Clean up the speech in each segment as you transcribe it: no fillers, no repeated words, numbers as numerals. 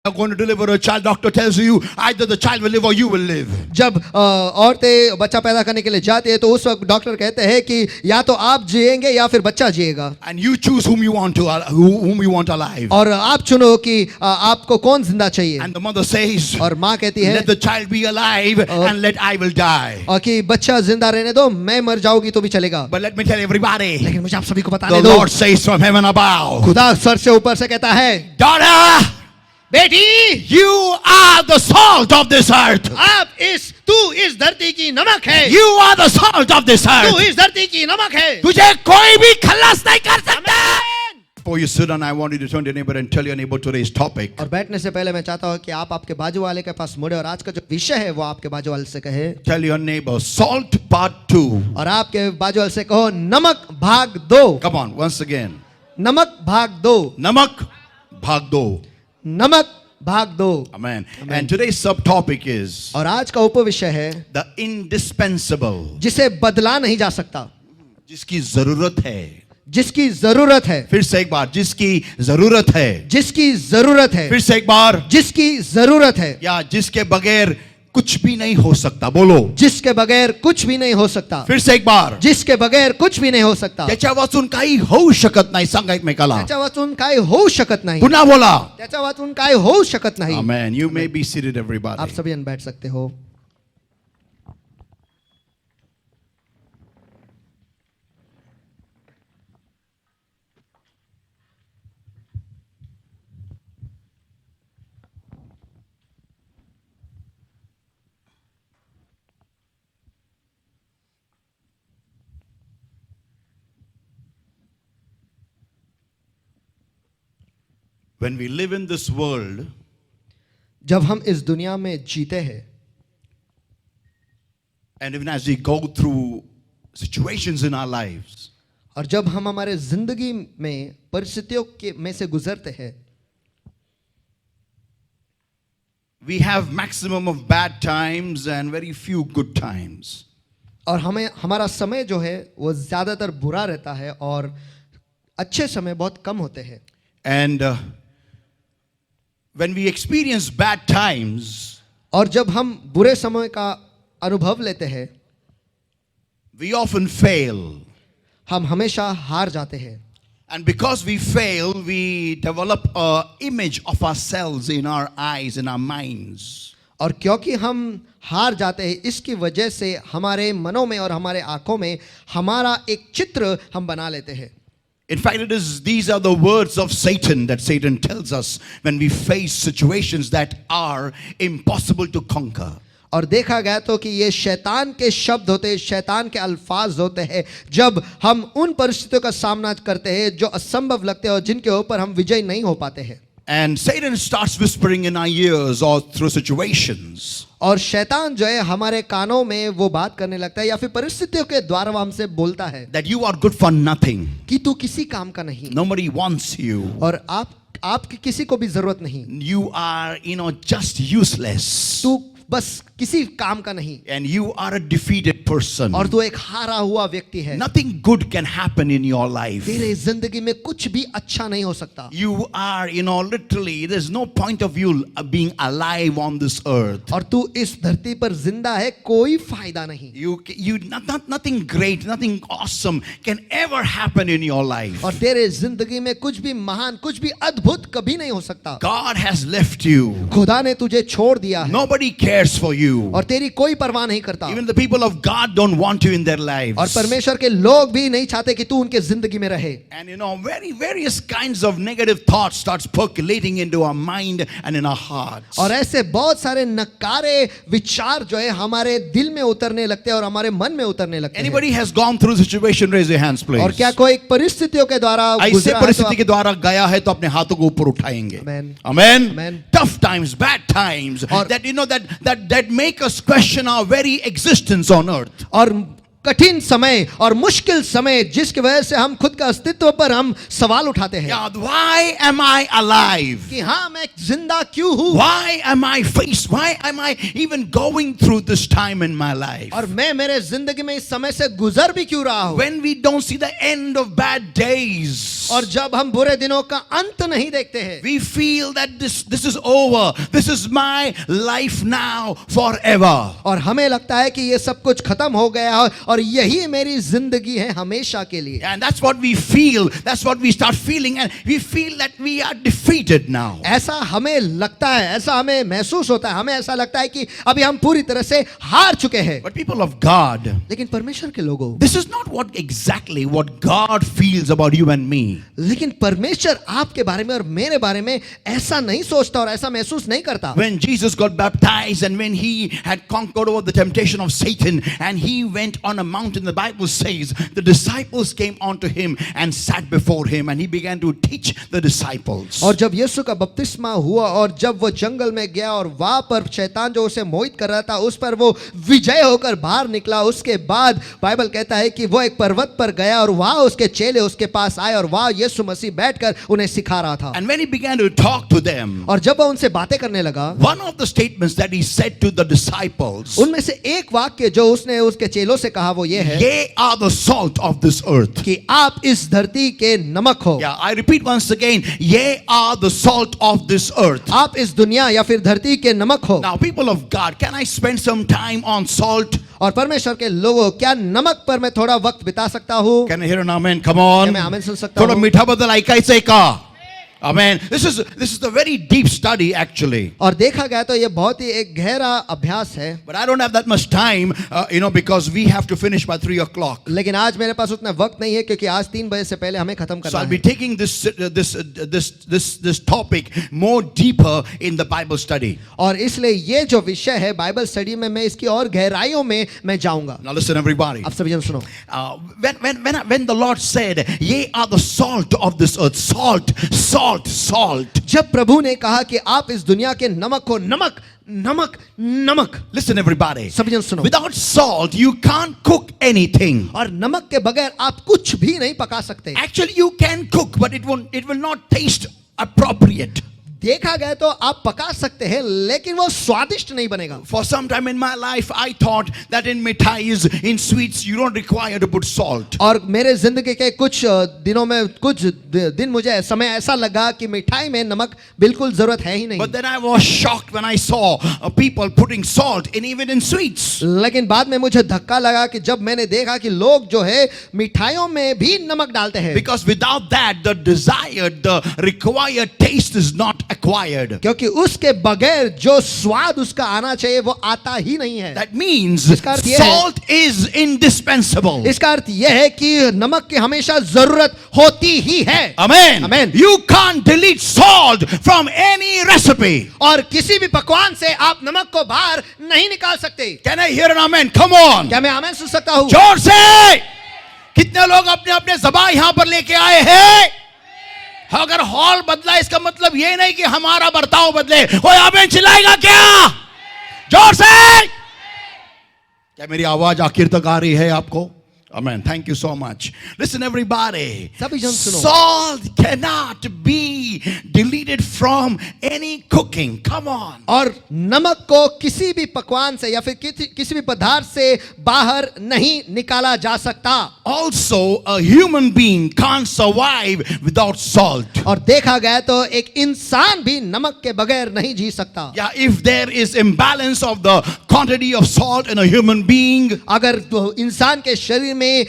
are going to deliver a child, doctor tells you either the child will live or you will live. जब औरतें बच्चा पैदा करने के लिए जाती है तो उस वक्त डॉक्टर कहते हैं कि या तो आप जिएंगे या फिर बच्चा जिएगा. And you choose whom you want alive. और आप चुनो कि आपको कौन जिंदा चाहिए. And the mother says, और माँ कहती है let the child be alive and let I will die. और कि बच्चा जिंदा रहने दो, मैं मर जाऊंगी तो भी चलेगा. But let me tell everybody, लेकिन मुझे आप सभी को the बताने दो, Lord says from heaven above, खुदा सर से ऊपर से कहता है, daughter, बेटी, you are the salt of this earth. तू इस धरती की नमक है. You are the salt of this तू earth. इस धरती की नमक है. तुझे कोई भी खल्लास नहीं कर सकता. Before you sit down, I want you to turn to your neighbor and tell your neighbor today's topic. और बैठने से पहले मैं चाहता हूँ कि आप आपके बाजू वाले के पास मुड़े और आज का जो विषय है वो आपके बाजू वाले से कहे. Tell your neighbor, salt part 2. और आपके बाजू वाले से कहो, नमक भाग 2. Come on, once again. नमक भाग 2. Namak bhag do. नमक भाग 2. Amen. And today's subtopic is और आज का उपविषय है the indispensable. जिसे बदला नहीं जा सकता, जिसकी जरूरत है. जिसकी जरूरत है. फिर से एक बार, जिसकी जरूरत है. जिसकी जरूरत है. फिर से एक बार, जिसकी जरूरत है. या जिसके बगैर कुछ भी नहीं हो सकता. बोलो, जिसके बगैर कुछ भी नहीं हो सकता. फिर से एक बार, जिसके बगैर कुछ भी नहीं हो सकता. त्याच्या वाचून काही होऊ शकत नाही. सांगा एकमेकाला. त्याच्या वाचून काय होऊ शकत नाही. पुन्हा बोला. त्याच्या वाचून काय होऊ शकत नाही. Amen. You may be seated, everybody. आप सभी यहाँ बैठ सकते हो. When we live in this world, जब हम इस दुनिया में जीते हैं, and even as we go through situations in our lives, और जब हम हमारे जिंदगी में परिस्थितियों के में से गुजरते हैं, we have maximum of bad times and very few good times. और हमें हमारा समय जो है वो ज्यादातर बुरा रहता है और अच्छे समय बहुत कम होते हैं. And when we experience bad times, और जब हम बुरे समय का अनुभव लेते हैं, we often fail. हम हमेशा हार जाते हैं. And because we fail, we develop an image of ourselves in our eyes, in our minds. और क्योंकि हम हार जाते हैं, इसकी वजह से हमारे मनों में और हमारे आंखों में हमारा एक चित्र हम बना लेते हैं. In fact, these are the words of Satan that Satan tells us when we face situations that are impossible to conquer. और देखा गया तो कि ये शैतान के शब्द होते हैं, शैतान के अल्फाज होते हैं जब हम उन परिस्थितियों का सामना करते हैं जो असंभव लगते हैं और जिनके ऊपर हम विजय नहीं हो पाते हैं. And Satan starts whispering in our ears or through situations. और शैतान जो है हमारे कानों में वो बात करने लगता है या फिर परिस्थितियों के द्वारा हमसे बोलता है That you are good for nothing. कि तू किसी काम का नहीं. Nobody wants you. और आपकी किसी को भी जरूरत नहीं. You are, just useless. तू बस किसी काम का नहीं. And you are a defeated person. और तू एक हारा हुआ व्यक्ति है. Nothing good can happen in your life. तेरे जिंदगी में कुछ भी अच्छा नहीं हो सकता. You are, literally, there's no point of you being alive on this earth. और तू इस धरती पर जिंदा है, कोई फायदा नहीं. Nothing great, nothing awesome can ever happen in your life. और तेरे जिंदगी में कुछ भी महान, कुछ भी अद्भुत कभी नहीं हो सकता. God has left you. खुदा ने तुझे छोड़ दिया है. Nobody cares for you. और तेरी कोई परवाह नहीं करता. Even the people of God don't want you in their lives. और परमेश्वर के लोग भी नहीं चाहते कि तू उनके जिंदगी में रहे. And various kinds of negative thoughts starts percolating into our mind and in our hearts. और ऐसे बहुत सारे नकारे विचार जो है हमारे दिल में उतरने लगते हैं और हमारे मन में उतरने लगते हैं. Anybody has gone through the situation? Raise your hands, please. और क्या कोई परिस्थितियों के द्वारा ऐसे परिस्थिति के द्वारा गया है तो अपने हाथों को ऊपर उठाएंगे. Amen. Amen. Amen. Tough times, bad times, और that that make us question our very existence on earth. और कठिन समय और मुश्किल समय जिसकी वजह से हम खुद का अस्तित्व पर हम सवाल उठाते हैं Yeah, why am I alive? कि हाँ मैं जिंदा क्यों हूँ Why am I faced? Why am I even going through this time in my life? और मैं मेरे जिंदगी में इस समय से गुजर भी क्यों रहा हूँ When we don't see the end of bad days, और जब हम बुरे दिनों का अंत नहीं देखते हैं we feel that this is over. This is my life now forever. और हमें लगता है कि ये सब कुछ खत्म हो गया है और यही मेरी जिंदगी है हमेशा के लिए And that's what we feel. That's what we start feeling, and we feel that we are defeated now. ऐसा हमें लगता है ऐसा हमें महसूस होता है हमें ऐसा लगता है कि अभी हम पूरी तरह से हार चुके हैं But people of God, लेकिन परमेश्वर के लोगों this is not exactly what God feels about you and me. लेकिन परमेश्वर आपके बारे में और मेरे बारे में ऐसा नहीं सोचता और ऐसा महसूस नहीं करता When Jesus got baptized and when he had conquered over the temptation of Satan and he went on a mountain, the Bible says the disciples came onto him and sat before him and he began to teach the disciples. और जब यीशु का बपतिस्मा हुआ और जब वो जंगल में गया और वहां पर शैतान जो उसे मोहित कर रहा था उस पर वो विजय होकर बाहर निकला उसके बाद बाइबल कहता है कि वो एक पर्वत पर गया और वहां उसके चेले उसके पास आए और वहां यीशु मसीह बैठकर उन्हें सिखा रहा था And when he began to talk to them, और जब वो उनसे बातें करने लगा one of the statements that he said to the disciples, उनमें से एक वाक्य जो उसने उसके चेलों से कहा वो ये है "Ye are the salt of this earth." कि आप इस धरती के नमक हो Yeah, I repeat once again, "Ye are the salt of this earth." आप इस दुनिया या फिर धरती के नमक हो Now, people of God, can I spend some time on salt? और परमेश्वर के लोगों क्या नमक पर मैं थोड़ा वक्त बिता सकता हूँ Can I hear an amen? Come on. क्या मैं आमीन सुन सकता थोड़ा हूँ मीठा बदल ऐकायचंय का? Amen. This is the very deep study actually. और देखा गया तो ये बहुत ही एक गहरा अभ्यास है But I don't have that much time, because we have to finish by 3 o'clock. लेकिन आज मेरे पास उतना वक्त नहीं है क्योंकि आज 3 बजे से पहले हमें खत्म So करना I'll be है taking this topic more deeper in the Bible study. और इसलिए ये जो विषय है बाइबल स्टडी में मैं इसकी और गहराइयों में मैं जाऊंगा Now listen, everybody. आप सभी जन सुनो When the Lord said, "Ye are the salt of this earth," salt. जब प्रभु ने कहा कि आप इस दुनिया के नमक हो नमक Listen, everybody. सभी जन सुनो Without salt, you can't cook anything. और नमक के बगैर आप कुछ भी नहीं पका सकते Actually, you can cook, but it will not taste appropriate. देखा गया तो आप पका सकते हैं लेकिन वो स्वादिष्ट नहीं बनेगा For some time in my life, I thought that in mithais, in sweets, you don't require to put salt. और मेरे जिंदगी के कुछ दिनों में कुछ दिन मुझे समय ऐसा लगा कि मिठाई में नमक बिल्कुल जरूरत है ही नहीं But then I was shocked when I saw people putting salt even in sweets. लेकिन बाद में मुझे धक्का लगा कि जब मैंने देखा कि लोग जो है मिठाइयों में भी नमक डालते हैं Because without that, the required taste is not acquired. क्योंकि उसके बगैर जो स्वाद उसका आना चाहिए वो आता ही नहीं है That means इसका अर्थ यह है- salt is indispensable. इसका अर्थ यह है कि नमक की हमेशा जरूरत होती ही है Amen. Amen. You can't delete salt from any recipe. और किसी भी पकवान से आप नमक को बाहर नहीं निकाल सकते Can I hear an amen? Come on. क्या मैं आमेन सुन सकता हूँ जोर से कितने लोग अपने अपने ज़बान यहां पर लेके आए हैं? अगर हॉल बदला इसका मतलब ये नहीं कि हमारा बर्ताव बदले. कोई आमीन चिल्लाएगा क्या? जोर से. क्या मेरी आवाज आखिर तक आ रही है आपको? Amen. Thank you so much. Listen, everybody. सभी जन सुनो Salt cannot be deleted from any cooking. Come on. और नमक को किसी भी पकवान से या फिर किसी भी पदार्थ से बाहर नहीं निकाला जा सकता Also, a human being can't survive without salt. और देखा गया तो एक इंसान भी नमक के बगैर नहीं जी सकता Yeah, if there is imbalance of the quantity of salt in a human being, अगर तो इंसान के शरीर में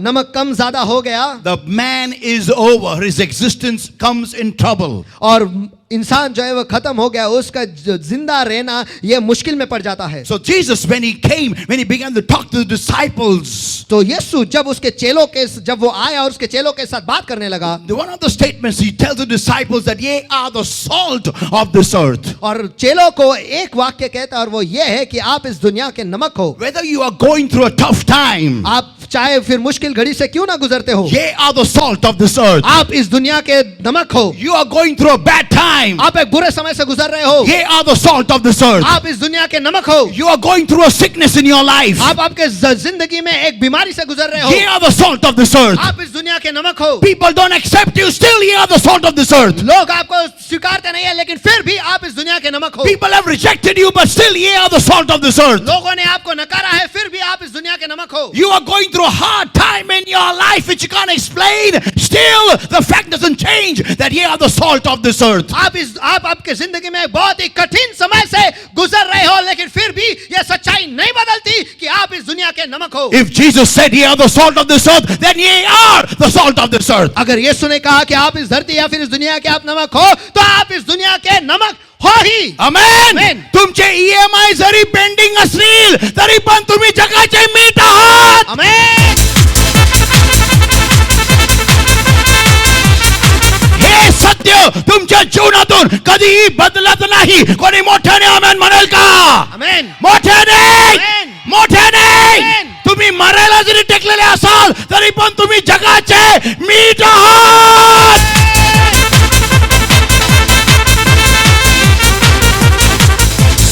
नमक कम ज्यादा हो गया the man is over. His existence comes in trouble. और इंसान जो है वो खत्म हो गया उसका जिंदा रहना ये मुश्किल में पड़ जाता है So Jesus, when he began to talk to the disciples, तो यीशु जब वो आया और उसके चेलों के साथ बात करने लगा one of the statements he tells the disciples that ye are the salt of this earth. और चेलों को एक वाक्य कहता है और वो ये है कि आप इस दुनिया के नमक हो Whether you are going through a tough time, आप चाहे फिर मुश्किल घड़ी से क्यों ना गुजरते हो, Ye are the salt of this earth. आप इस दुनिया के नमक हो। You are going through a bad time. आप एक बुरे समय से गुजर रहे हो, Ye are the salt of this earth. आप इस दुनिया के नमक हो। You are going through a sickness in your life. आप आपके जिंदगी में एक बीमारी से गुजर रहे Ye हो, are the salt of this earth. आप इस दुनिया के नमक हो। People don't accept you, still ye are the salt of this earth. लोग आपको स्वीकारते नहीं है, लेकिन फिर भी आप इस दुनिया के नमक हो। People have rejected you, but still ye are the salt of this earth. लोगों ने आपको नकारा है, फिर भी आप इस दुनिया के नमक हो। You are going through a hard time in your life which you can't explain. Still, the fact doesn't change that ye are the salt of this earth. आप आपके जिंदगी में बहुत ही कठिन समय से गुजर रहे हो, लेकिन फिर भी यह सच्चाई नहीं बदलती कि आप इस दुनिया के नमक हो। If Jesus said ye are the salt of this earth, then ye are the salt of this earth. अगर यीशु ने कहा कि आप इस धरती या फिर इस दुनिया के आप नमक हो, तो आप इस दुनिया के नमक हो ही। Amen. Amen. तुमचे EMI जरी पेंडिंग असतील तरी पण तुम्ही जगाचे मीठ आहात. आमेन। हे सत्य तुमच्या जीवनातून कधीही बदलत नाही. कोणी मोठ्याने आमेन म्हणेल का? आमेन। मोठ्याने Amen. मोठ्याने Amen. तुम्ही मरायला जरी टेकलेले असाल तरी पण तुम्ही जगाचे मीठ आहात.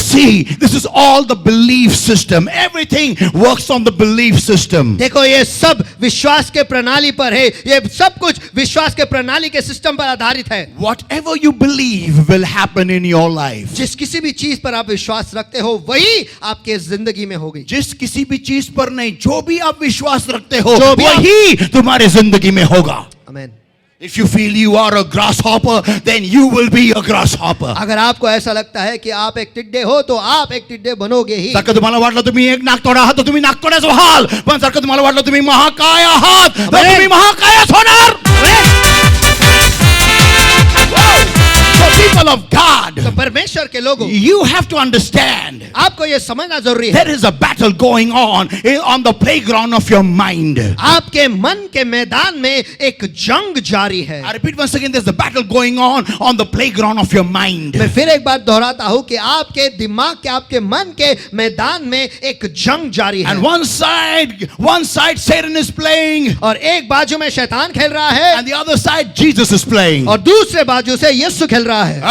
See, this is all the belief system. Everything works on the belief system. देखो ये सब विश्वास के प्रणाली पर है, ये सब कुछ विश्वास के प्रणाली के सिस्टम पर आधारित है। Whatever you believe will happen in your life. जिस किसी भी चीज पर आप विश्वास रखते हो, वही आपके जिंदगी में होगी। जिस किसी भी चीज पर नहीं, जो भी आप विश्वास रखते हो जो भी आप- वही तुम्हारे जिंदगी में होगा. आमेन। If you feel you are a grasshopper, then you will be a grasshopper. अगर आपको ऐसा लगता है कि आप एक टिड्डे हो, तो आप एक टिड्डे बनोगे ही। जर का तुम्हाला वाटलं तुम्ही एक नाकतोडा आहात तर तुम्ही नाकतोड्याच व्हाल. पण जर का तुम्हाला वाटलं तुम्ही महाकाय आहात तर Amen. तुम्ही महाकायच होणार. So people of God, तो परमेश्वर के लोगों, you have to understand आपको ये समझना जरूरी है, there is a battle going on the playground of your mind. आपके मन के मैदान में एक जंग जारी है। I repeat once again, there's a battle going on the playground of your mind. मैं फिर एक बार दोहराता हूं कि आपके दिमाग के, आपके मन के मैदान में एक जंग जारी है। And one side Satan is playing, और एक बाजू में शैतान खेल रहा है, and the other side Jesus is playing. और दूसरे बाजू से यीशु खेल रहा है।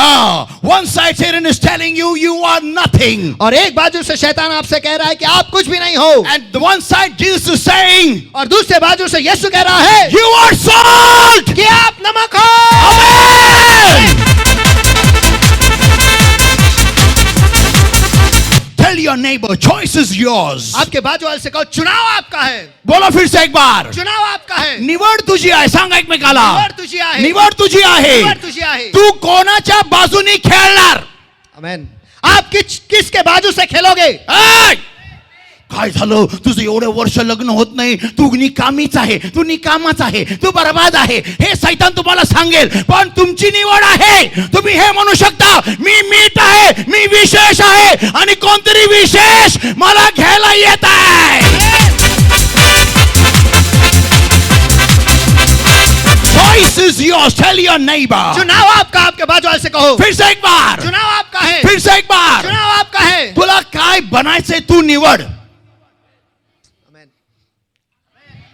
One side Satan is telling you are nothing. और एक बाजू से शैतान आपसे कह रहा है कि आप कुछ भी नहीं हो, And the one side Jesus is saying, और दूसरे बाजू से यीशु कह रहा है you are salt. कि आप नमक हो। Amen. Tell your neighbor, choice is yours. आपके बाजू वाले से कहो, चुनाव आपका है। बोला फिर से एक बार. चुनाव आपका है। निवड तुझी आहे. सांगा एकमेकाला. निवड तुझी आहे। निवड तुझी आहे. निवड तुझी आहे। तू कोणाच्या बाजूनी खेळणार? आमेन। आप किसके बाजू से खेलोगे? ऐ! काय झालं? तुझं एवढे वर्ष लग्न होत नाही, तू निकामीच आहे, तू निकामाच आहे, तू बरबाद आहे, हे शैतान तुम्हाला सांगेल. पण तुमची निवड आहे. तुम्ही हे म्हणू शकता, मी मीठ आहे, मी विशेष आहे, आणि कोणतरी विशेष मला घ्यायला येत आहे. Choice is yours. Tell your neighbor. चुनाव आपका, आपके बाजू वाले से कहो, फिर से एक बार. चुनाव आपका है। फिर से एक बार. चुनाव आपका है। तुला काय बनायचंय तू निवड. आमेन।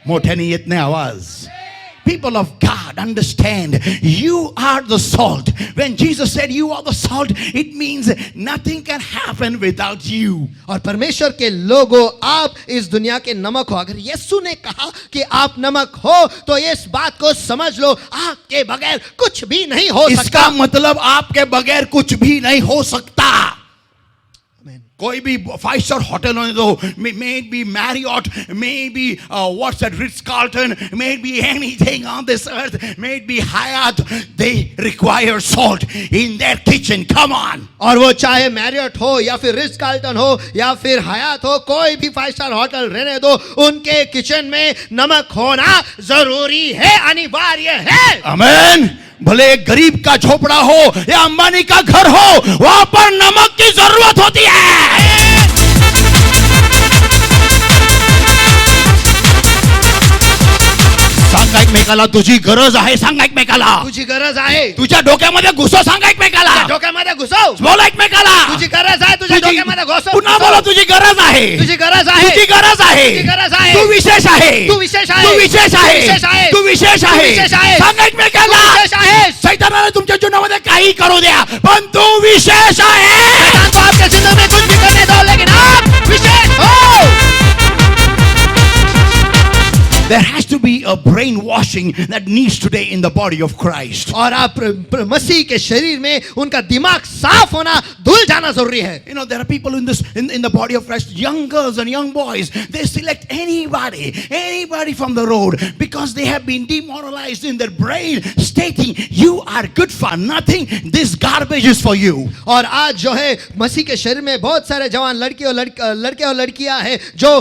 मोठ्याने येत नाही आवाज. People of God, understand, you are the salt. When Jesus said you are the salt, it means nothing can happen without you. और परमेश्वर के लोगों, आप इस दुनिया के नमक हो। अगर यीशु ने कहा कि आप नमक हो, तो इस बात को समझ लो, आपके बगैर कुछ भी नहीं हो सकता। इसका मतलब आपके बगैर कुछ भी नहीं हो सकता. कोई भी 5-star hotel on दो, may it be Marriott, may it be what's that, Ritz-Carlton, may it be anything on this earth, may it be Hyatt, they require salt in their kitchen. Come on. और वो चाहे Marriott हो या फिर Ritz Carlton हो या फिर हयात हो, कोई भी 5-स्टार होटल रहने दो, उनके किचन में नमक होना जरूरी है, अनिवार्य है। आमेन. भले एक गरीब का झोपड़ा हो या अंबानी का घर हो, वहां पर नमक की जरूरत होती है. सांगा एकमेकाला तुझी गरज आहे. सांगा एकमेकाला तुझी गरज आहे. तुझ्या डोक्यामध्ये घुसव. सांगा एकमेकाला डोक्यामध्ये घुसव. बोला एकमेकाला तुझी गरज आहे. तुझ्या तुझी डोक्यामध्ये घुसव. पुन्हा बोला, तुझी गरज आहे, तुझी गरज आहे, तुझी गरज आहे, तुझी गरज आहे. तू विशेष आहे, तू विशेष आहे, तू विशेष आहे, तू विशेष आहे, तू विशेष तू विशेष आहे. आहे. सांगा एकमेकाला, तू विशेष आहेस. सैतानाला तुमच्या जीवनामध्ये काही करू द्या, पण तू विशेष आहे. शैतान को आपके जिंदगी में कुछ भी करने दो, लेकिन आप विशेष हो. There has to be a brainwashing that needs today in the body of Christ. और आप मसीह के शरीर में उनका दिमाग साफ होना, धुल जाना जरूरी है. You know, there are people in the body of Christ, young girls and young boys, they select anybody from the road because they have been demoralized in their brain, stating, you are good for nothing, this garbage is for you. और आज जो है मसीह के शरीर में बहुत सारे जवान लड़के और लड़कियां हैं जो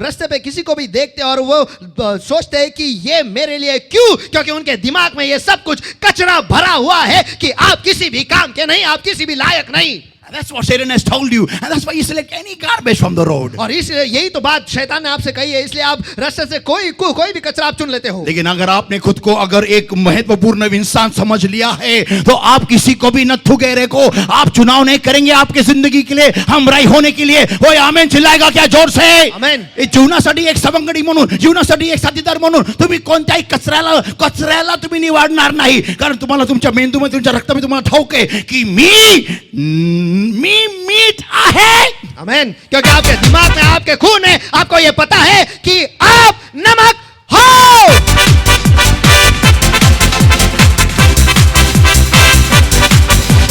रास्ते पे किसी को भी देखते हैं और वो सोचते हैं कि ये मेरे लिए क्यों, क्योंकि उनके दिमाग में ये सब कुछ कचरा भरा हुआ है कि आप किसी भी काम के नहीं, आप किसी भी लायक नहीं. That's what Satan has told you, and that's why you select any garbage from the road. और इसलिए यही तो बात शैतान ने आपसे कही है, इसलिए आप रास्ते से कोई भी कचरा आप चुन लेते हो. लेकिन अगर आपने खुद को अगर एक महत्वपूर्ण इंसान समझ लिया है, तो आप किसी को भी नथु गहरे को आप चुनाव नहीं करेंगे आपकी जिंदगी के लिए, हमराई होने के लिए. वो आमेन चिल्लाएगा क्या जोर से? आमेन. जीवनासाठी एक सवंगडी म्हणून, जीवनासाठी एक साथीदार म्हणून तुम्ही कोणत्याही कचऱ्याला तुम्ही निवडणार नाही, कारण तुम्हाला तुमच्या मेंदूमध्ये, तुमच्या रक्तामध्ये तुम्हाला ठाऊक आहे की मी मीठ आहे. आमेन. क्योंकि आपके दिमाग में, आपके खून में आपको ये पता है कि आप नमक हो.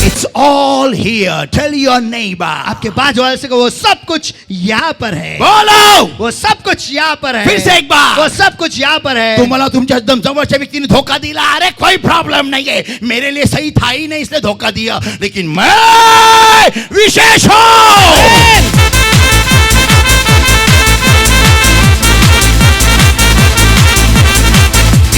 It's all here. Tell your neighbor. आपके बाजू वाले से को वो सब कुछ यहाँ पर है. बोलो, वो सब कुछ यहाँ पर है. फिर से एक बार. वो सब कुछ यहाँ पर है. तुम्हाला तुमच्या एकदम जवळच्या व्यक्तीने धोका दिला, अरे कोई प्रॉब्लम नहीं है, मेरे लिए सही था ही नहीं इसलिए धोखा दिया, लेकिन मैं विशेष हूं.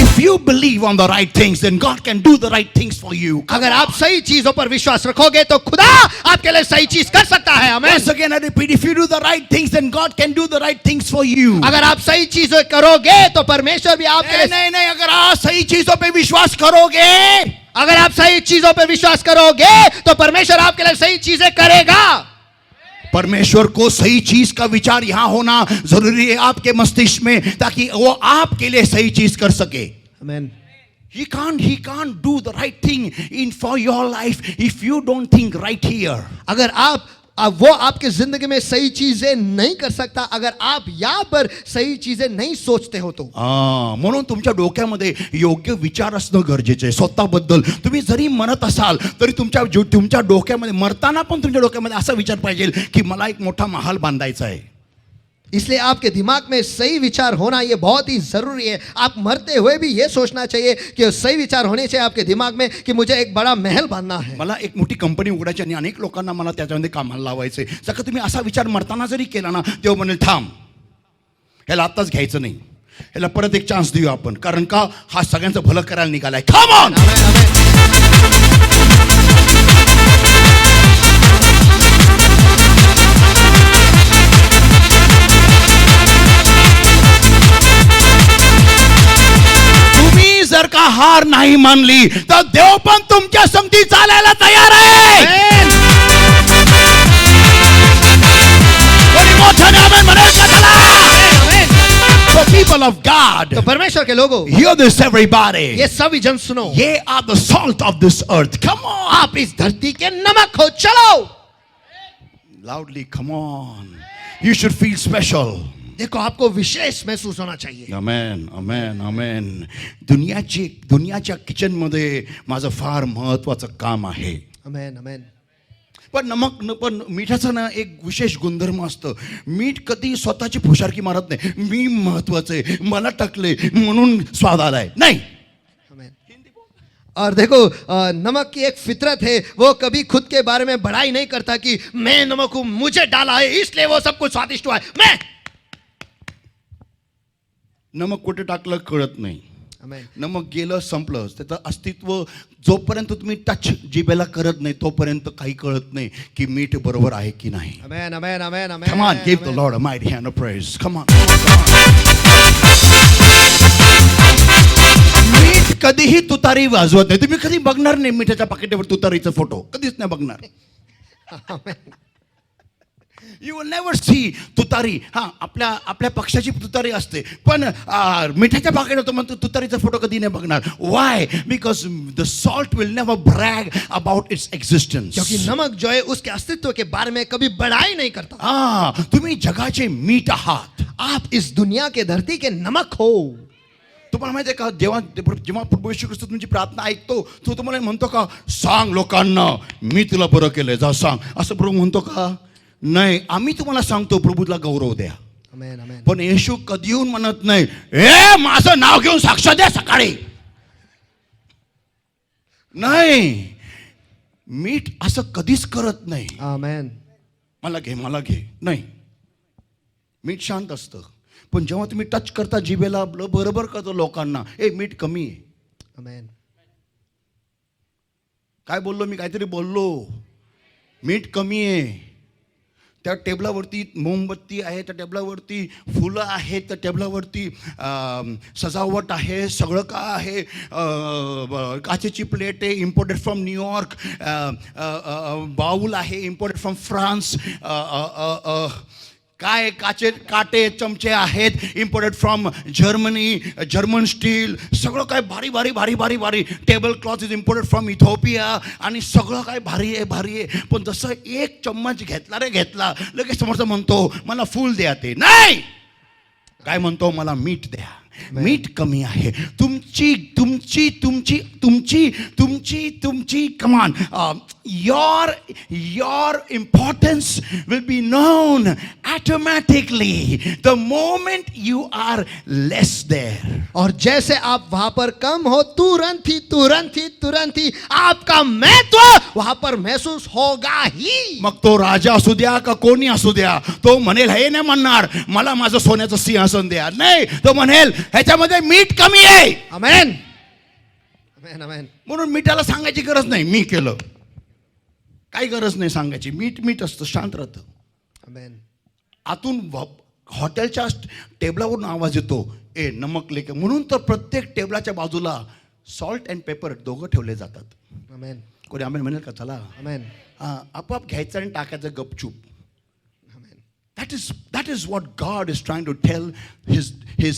If you believe on the right things, then God can do the right things for you. अगर आप सही चीजों पर विश्वास रखोगे तो खुदा आपके लिए सही चीज कर सकता है. आमेन. Once again I repeat, if you do the right things, then God can do the right things for you. अगर आप सही चीजें करोगे तो परमेश्वर भी आपके लिए, नहीं, अगर आप सही चीजों पे विश्वास करोगे, अगर आप सही चीजों पर विश्वास करोगे तो परमेश्वर आपके लिए सही चीजें करेगा. परमेश्वर को सही चीज का विचार यहां होना जरूरी है आपके मस्तिष्क में, ताकि वो आपके लिए सही चीज कर सके. आमेन. He can't do the right thing for your life if you don't think right here. अगर आप वो आपके जिंदगी में सही चीजें नहीं कर सकता अगर आप यहाँ पर सही चीजें नहीं सोचते हो तो. म्हणून तुमच्या डोक्यामध्ये योग्य विचार असणं गरजेचं आहे. स्वतःबद्दल तुम्ही जरी म्हणत असाल तरी तुमच्या डोक्यामध्ये, मरताना पण तुमच्या डोक्यामध्ये असा विचार पाहिजे की मला एक मोठा महाल बांधायचा आहे. इसलिए आपके दिमाग में सही विचार होना ये बहुत ही जरूरी है. आप मरते हुए भी ये सोचना चाहिए कि सही विचार होने चाहिए आपके दिमाग में कि मुझे एक बड़ा महल बांधना है. मला एक मोठी कंपनी उघडायची आणि अनेक लोकांना मला त्याच्यामध्ये कामाला लावायचे. सगळं तुम्ही असा विचार मरताना जरी केला ना, तेव्हा म्हणेल थांब, ह्याला आत्ताच घ्यायचं नाही, ह्याला परत एक चान्स देऊ आपण, कारण का हा सगळ्यांचं भलं करायला निघालाय. Come on. जर का हार नाही मानली तर देव पण तुमच्या संगती चालायला तयार आहे. कोणी मोठ्याने आमेन म्हणेल का त्याला? So people of God, तो परमेश्वर के लोगों, hear this everybody. ये सभी जन सुनो. ये are the salt of this earth. Come on. आप इस धरती के नमक हो. चलो. Loudly, come on. You should feel special. देखो आपको विशेष महसूस होना चाहिए. आमेन, आमेन, आमेन. दुनियाच्या किचन मध्ये माझं फार महत्वाचं काम आहे. आमेन, आमेन. पण मिठाचं ना एक विशेष गुणधर्म असतं. मीठ कधी स्वतःची फुशारकी मारत नाही. मी महत्वाचं आहे, मला टाकले म्हणून स्वाद आलाय, नाही. और देखो नमक की एक फितरत है, वो कभी खुद के बारे में बड़ाई नहीं करता कि मैं नमक हूं, मुझे डाला है इसलिए वो सब कुछ स्वादिष्ट हुआ है. मैं नमक कुठे टाकलं कळत नाही. आमेन. नमक गेलं संपलं. त्याचं अस्तित्व जोपर्यंत तुम्ही टच जिभेला करत नाही तोपर्यंत काही कळत नाही की मीठ बरोबर आहे की नाही. आमेन, आमेन, आमेन, आमेन. Come on, give the Lord a mighty hand of praise. Come on. मीठ कधीही तुतारी वाजवत नाही. तुम्ही कधी बघणार नाही मिठाच्या पाकिटावर तुतारीचा फोटो, कधीच नाही बघणार. यू विल नेवर सी तुतारी. हा, आपल्या आपल्या पक्षाची तुतारी असते, पण मिठाच्या पाकिटात तो म्हणतो तुतारीचा फोटो कधी नाही बघणार. Why? Because the salt will never brag about its existence. क्योंकि नमक जो है उसके अस्तित्व के बारे में कभी बड़ाई नहीं करता. हा, तुम्ही जगाचे मीठ आहात. आप इस दुनिया के धरती के नमक हो. तुम्हाला माहिती आहे का, जेव्हा जेव्हा प्रभू येशू ख्रिस्त तुमची प्रार्थना ऐकतो, तो तुम्हाला म्हणतो का, सांग लोकांना मी तुला बरं केलंय, जा सांग, असं प्रभू म्हणतो का? नाही, आम्ही तुम्हाला सांगतो प्रभूला गौरव द्या. आमेन, आमेन. पण येशू कधी येऊन म्हणत नाही, ए माझं नाव घेऊन साक्ष द्या सकाळी. नाही, मीठ असं कधीच करत नाही. आमेन. मला घे, मला घे, नाही. मीठ शांत असतं, पण जेव्हा तुम्ही टच करता जिभेला, बरोबर करतो लोकांना, ए मीठ कमी आहे. आमेन. काय बोललो मी? काहीतरी बोललो. मीठ कमी आहे. त्या टेबलावरती मोमबत्ती आहे, त्या टेबलावरती फुलं आहेत, त्या टेबलावरती सजावट आहे, सगळं का आहे. काचेची प्लेट आहे, इम्पोर्टेड फ्रॉम न्यूयॉर्क. बाउल आहे, इम्पोर्टेड फ्रॉम फ्रान्स. काय काटे चमचे आहेत, imported from Germany, German steel. सगळं काय भारी भारी भारी भारी भारी. Table cloth is imported from Ethiopia. आणि सगळं काय भारी आहे, भारी आहे. पण जसं एक चम्मच घेतला, लगेच समोरचा म्हणतो मला फूल द्या. ते नाही, काय म्हणतो, मला मीठ द्या. मीठ कमी आहे. तुमची तुमची तुमची तुमची तुमची तुमची कमान. your importance will be known automatically the moment you are less there. और जैसे आप वहां पर कम हो, तुरंत ही आपका महत्व वहां पर महसूस होगा ही. मग तो राजा असू द्या का कोणी असू द्या, तो म्हणेल, हे नाही म्हणणार मला माझं सोन्याचं सिंहासन द्या. नाही, तो म्हणेल ह्याच्यामध्ये मीठ कमी आहे. आमेन, आमेन, आमेन. म्हणून मिठाला सांगायची गरज नाही, मी केलं. काही गरज नाही सांगायची. मीठ असतं, शांत राहतं. आमेन. आतून हॉटेलच्या टेबलावरून आवाज येतो, ए नमक लेके. म्हणून तर प्रत्येक टेबलाच्या बाजूला सॉल्ट अँड पेपर दोघं ठेवले जातात. आमेन, कोणी आमेन म्हणेल का? चला, आमेन. आपाप घ्यायचं आणि टाकायचं गपचूप. आमेन. That is what God is trying to tell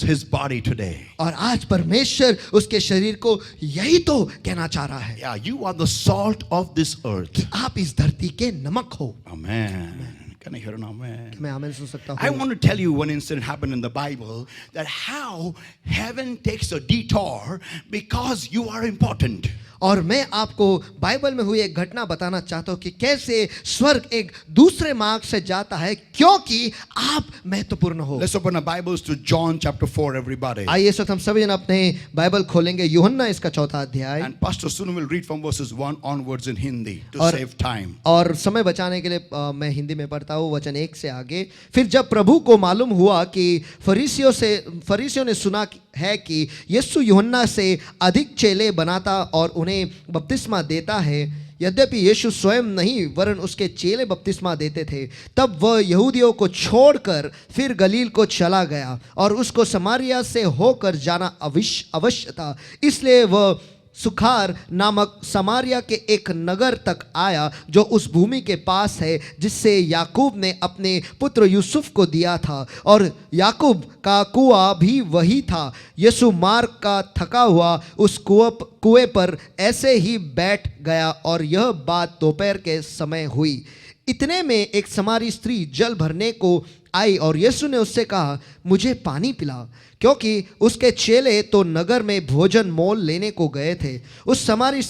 his body today. और आज परमेश्वर उसके शरीर को यही तो कहना चाह रहा है. Yeah, you are the salt of this earth. आप इस धरती के नमक हो. Amen. Can I hear an amen? मैं आमेन सुन सकता I हूँ. want to tell you one incident happened in the Bible, that how heaven takes a detour because you are important. और मैं आपको बाइबल में हुई एक घटना बताना चाहता हूँ कि कैसे स्वर्ग एक दूसरे मार्ग से जाता है क्योंकि आप महत्वपूर्ण हो. Let's open our Bibles to John chapter 4, everybody. आइए इस वक्त हम सभी जन अपने बाइबल खोलेंगे यूहन्ना इसका 4था अध्याय. And Pastor Sunu will read from verses 1 onwards in Hindi to और- save time. और समय बचाने के लिए मैं हिंदी में पढ़ता हूँ वचन 1 से आगे. फिर जब प्रभु को मालूम हुआ कि फरीसियों ने सुना है कि यीशु यूहन्ना से अधिक चेले बनाता और उन्हें बपतिस्मा देता है, यद्यपि यीशु स्वयं नहीं वरन उसके चेले बपतिस्मा देते थे, तब वह यहूदियों को छोड़कर फिर गलील को चला गया और उसको समारिया से होकर जाना अवश्य था. इसलिए वह सुखार नामक समारिया के एक नगर तक आया जो उस भूमि के पास है जिससे याकूब ने अपने पुत्र यूसुफ को दिया था, और याकूब का कुआं भी वही था. यीशु मार्ग का थका हुआ उस कुएं पर ऐसे ही बैठ गया और यह बात दोपहर के समय हुई. इतने में एक समारी स्त्री जल भरने को आई और यीशु ने उससे कहा, मुझे पानी पिला, क्योंकि उसके चेले तो नगर में भोजन मोल लेने को गए थे. उस सामरी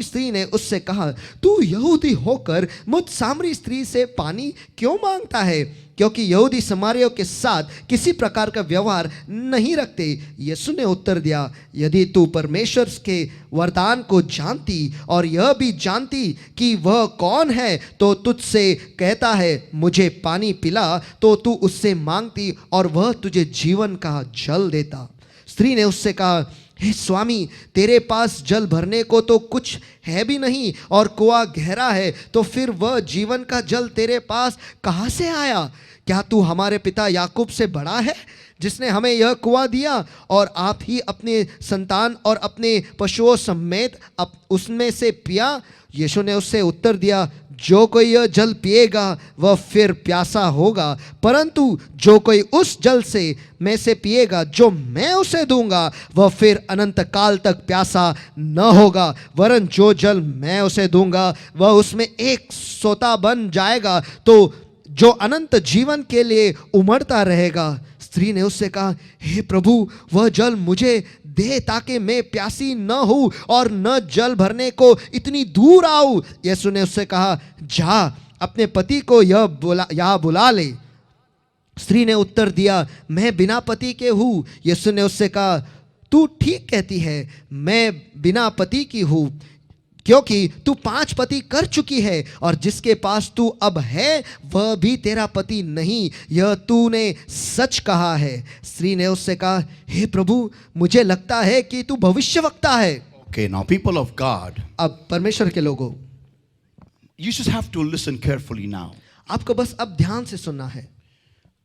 स्त्री ने उससे कहा, तू यहूदी होकर मुझ सामरी स्त्री से पानी क्यों मांगता है, क्योंकि यहूदी समारियों के साथ किसी प्रकार का व्यवहार नहीं रखते. यीशु ने उत्तर दिया, यदि तू परमेश्वर के वरदान को जानती और यह भी जानती कि वह कौन है, तो तुझसे कहता है मुझे पानी पिला, तो तू उससे मांगती और वह तुझे जीवन का जल देता. स्त्री ने उससे कहा, हे स्वामी, तेरे पास जल भरने को तो कुछ है भी नहीं और कुआं गहरा है, तो फिर वह जीवन का जल तेरे पास कहाँ से आया? क्या तू हमारे पिता याकूब से बड़ा है जिसने हमें यह कुआं दिया, और आप ही अपने संतान और अपने पशुओं समेत उसमें से पिया? यीशु ने उससे उत्तर दिया, जो कोई यह जल पिएगा वह फिर प्यासा होगा, परंतु जो कोई उस जल में से पिएगा जो मैं उसे दूंगा वह फिर अनंत काल तक प्यासा न होगा, वरन जो जल मैं उसे दूंगा वह उसमें एक सोता बन जाएगा, तो जो अनंत जीवन के लिए उमड़ता रहेगा। स्त्री ने उससे कहा, हे प्रभु, वह जल मुझे दे ताकि मैं प्यासी न हूं और न जल भरने को इतनी दूर आऊं। यीशु ने उससे कहा, जा अपने पति को यहाँ बुला ले। स्त्री ने उत्तर दिया, मैं बिना पति के हूं। यीशु ने उससे कहा, तू ठीक कहती है, मैं बिना पति की हूं, क्योंकि तू 5 पति कर चुकी है और जिसके पास तू अब है वह भी तेरा पति नहीं, यह तूने सच कहा है। स्त्री ने उससे कहा, हे प्रभु, मुझे लगता है कि तू भविष्यवक्ता है। Okay, now people of God, अब परमेश्वर के लोगों, you just have to listen carefully now. आपको बस अब ध्यान से सुनना है।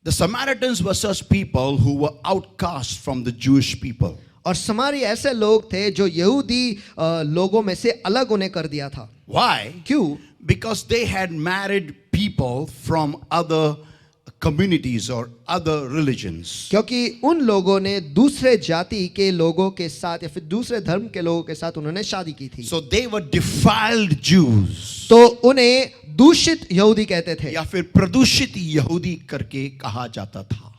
The Samaritans were such people who were outcast from the Jewish people. और समारी ऐसे लोग थे जो यहूदी लोगों में से अलग उन्हें कर दिया था। Why? क्यों? Because they had married people from other communities or other religions. क्योंकि उन लोगों ने दूसरे जाति के लोगों के साथ या फिर दूसरे धर्म के लोगों के साथ उन्होंने शादी की थी। So they were defiled Jews. तो उन्हें दूषित यहूदी कहते थे या फिर प्रदूषित यहूदी करके कहा जाता था।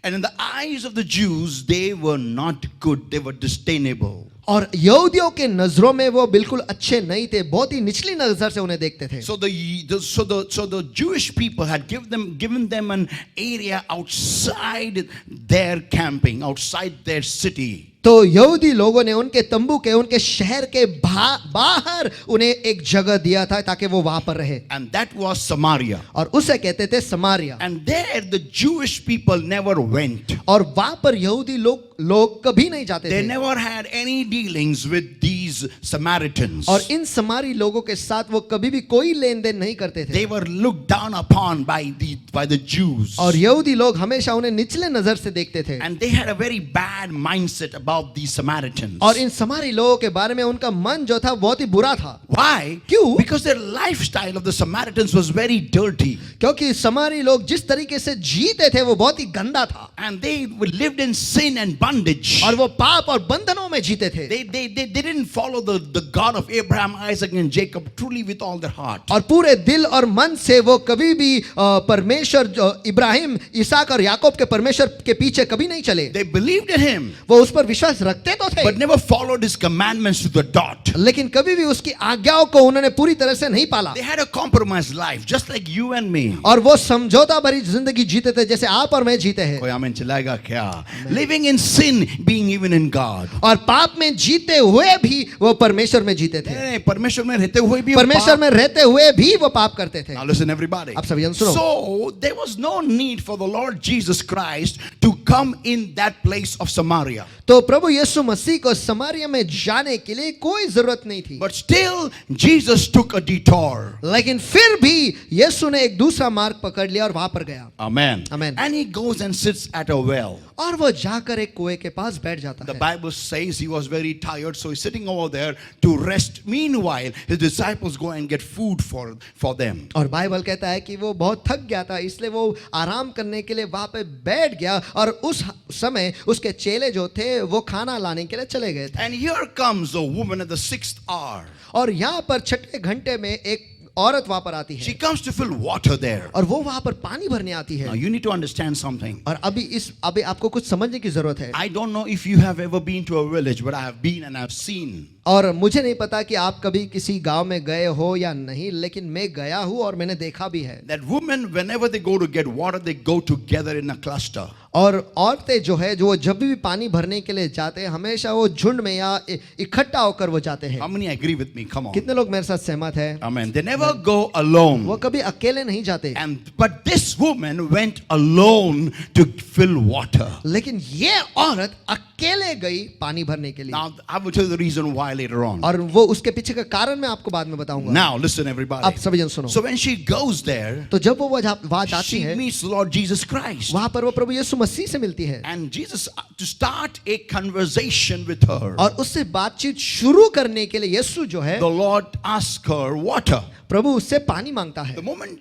And in the eyes of the Jews, they were not good. They were disdainable. और यहूदियों के नजरों में वो बिल्कुल अच्छे नहीं थे, बहुत ही निचली नजर से उन्हें देखते थे। So the Jewish people had given them an area outside their camping, outside their city. तो यहूदी लोगों ने उनके तंबू के, उनके शहर के बाहर उन्हें एक जगह दिया था ताकि वो वहां पर रहे। And that was Samaria. और उसे कहते थे Samaria. And there the Jewish people never went. और वहां पर यहूदी लोग कभी नहीं जाते They थे। never had any dealings with these Samaritans. और इन समारी लोगों के साथ वो कभी भी कोई लेन देन नहीं करते थे। They were looked down upon by the Jews. और यहूदी लोग हमेशा उन्हें निचले नजर से देखते थे। And they had a very bad mindset about these Samaritans. और इन समारी लोगों के बारे में उनका मन जो था बहुत ही बुरा था। Why? क्यों? Because their lifestyle of the Samaritans was very dirty. क्योंकि समारी लोग जिस तरीके से जीते थे वो बहुत ही गंदा था। And they lived in sin and bondage. और वो पाप और बंधनों में जीते थे। They didn't follow the God of Abraham, Isaac and Jacob truly with all their heart. और पूरे दिल और मन से वो कभी भी परमेश्वर इब्राहिम, इसहाक और याकूब के परमेश्वर के पीछे कभी नहीं चले। They believed in him. वो उस पर विश्वास रखते तो थे, But never followed his commandments to the dot. लेकिन कभी भी उसकी आज्ञाओं को उन्होंने पूरी तरह से नहीं पाला। They had a compromised life just like you and me. और वो समझौता भरी जिंदगी जीते थे जैसे आप और मैं जीते हैं। कोई आमीन चिल्लाएगा क्या? Living in sin, being even in God. और पाप में जीते हुए भी वो परमेश्वर में जीते थे। नहीं, परमेश्वर में रहते हुए भी परमेश्वर में रहते हुए भी वो पाप करते थे। Now listen everybody. आप सभी जन सुनो। So there was no need for the Lord Jesus Christ to come in that place of Samaria. तो प्रभु यीशु मसीह को समारिया में जाने के लिए कोई जरूरत नहीं थी। But still Jesus took a detour. लेकिन फिर भी यीशु ने एक दूसरा मार्ग पकड़ लिया और वहां पर गया। Amen. Amen. And he goes and sits at a well. और वो जाकर एक कुएं के पास बैठ जाता The है। Bible says he was very tired, so he's sitting over there to rest. Meanwhile, his disciples go and get food for them. और बाइबल कहता है कि वो बहुत थक गया था, इसलिए वो आराम करने के लिए वहां पे बैठ गया और उस समय उसके चेले जो थे वो खाना लाने के लिए चले गए थे। And here comes a woman at the 6th hour. और यहाँ पर 6ठे घंटे में एक औरत वहां पर आती She है comes to fill water there. और वो वहां पर पानी भरने आती Now है। you need to understand something. और अभी आपको कुछ समझने की जरूरत है। I don't know if you have ever been to a village, but I have been and I've seen. और मुझे नहीं पता कि आप कभी किसी गांव में गए हो या नहीं, लेकिन मैं गया हूं और मैंने देखा भी है। That women, whenever they go to get water, they go together in a cluster. और औरतें जो है जो जब भी पानी भरने के लिए जाते हैं हमेशा वो झुंड में या इकट्ठा होकर वो जाते हैं। How many agree with me? Come on. कितने लोग मेरे साथ सहमत हैं? Amen. They never go alone. वो कभी अकेले नहीं जाते। But this woman went alone to fill water. लेकिन ये औरत अकेले गई पानी भरने के लिए। Now I will tell you the reason why later on. और वो उसके पीछे का कारण मैं आपको बाद में बताऊंगा. Now listen everybody. अब सभी जन सुनो. So when she goes there, तो जब वो वहाँ जाती she है, meets the Lord Jesus Christ. वहाँ पर वो प्रभु यीशु मसीह से मिलती है. And Jesus to start a conversation with her. और उससे बातचीत शुरू करने के लिए यीशु जो है, The Lord asks her water. प्रभु उससे पानी मांगता है. The moment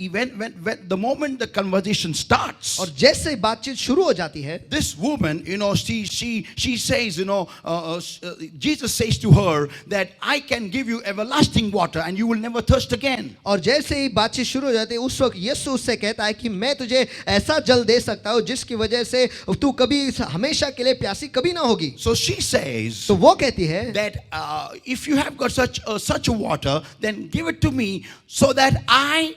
when the moment the conversation starts, और जैसे बातचीत शुरू हो जाती है, this woman, she says, Jesus says to her that I can give you everlasting water and you will never thirst again. और जैसे ही बातचीत शुरू हो जाती है, उस वक्त यीशु उससे कहता है कि मैं तुझे ऐसा जल दे सकता हूँ जिसकी वजह से तू कभी हमेशा के लिए प्यासी कभी ना होगी. So she says तो वो कहती है that if you have got such a water, then give it to me so that I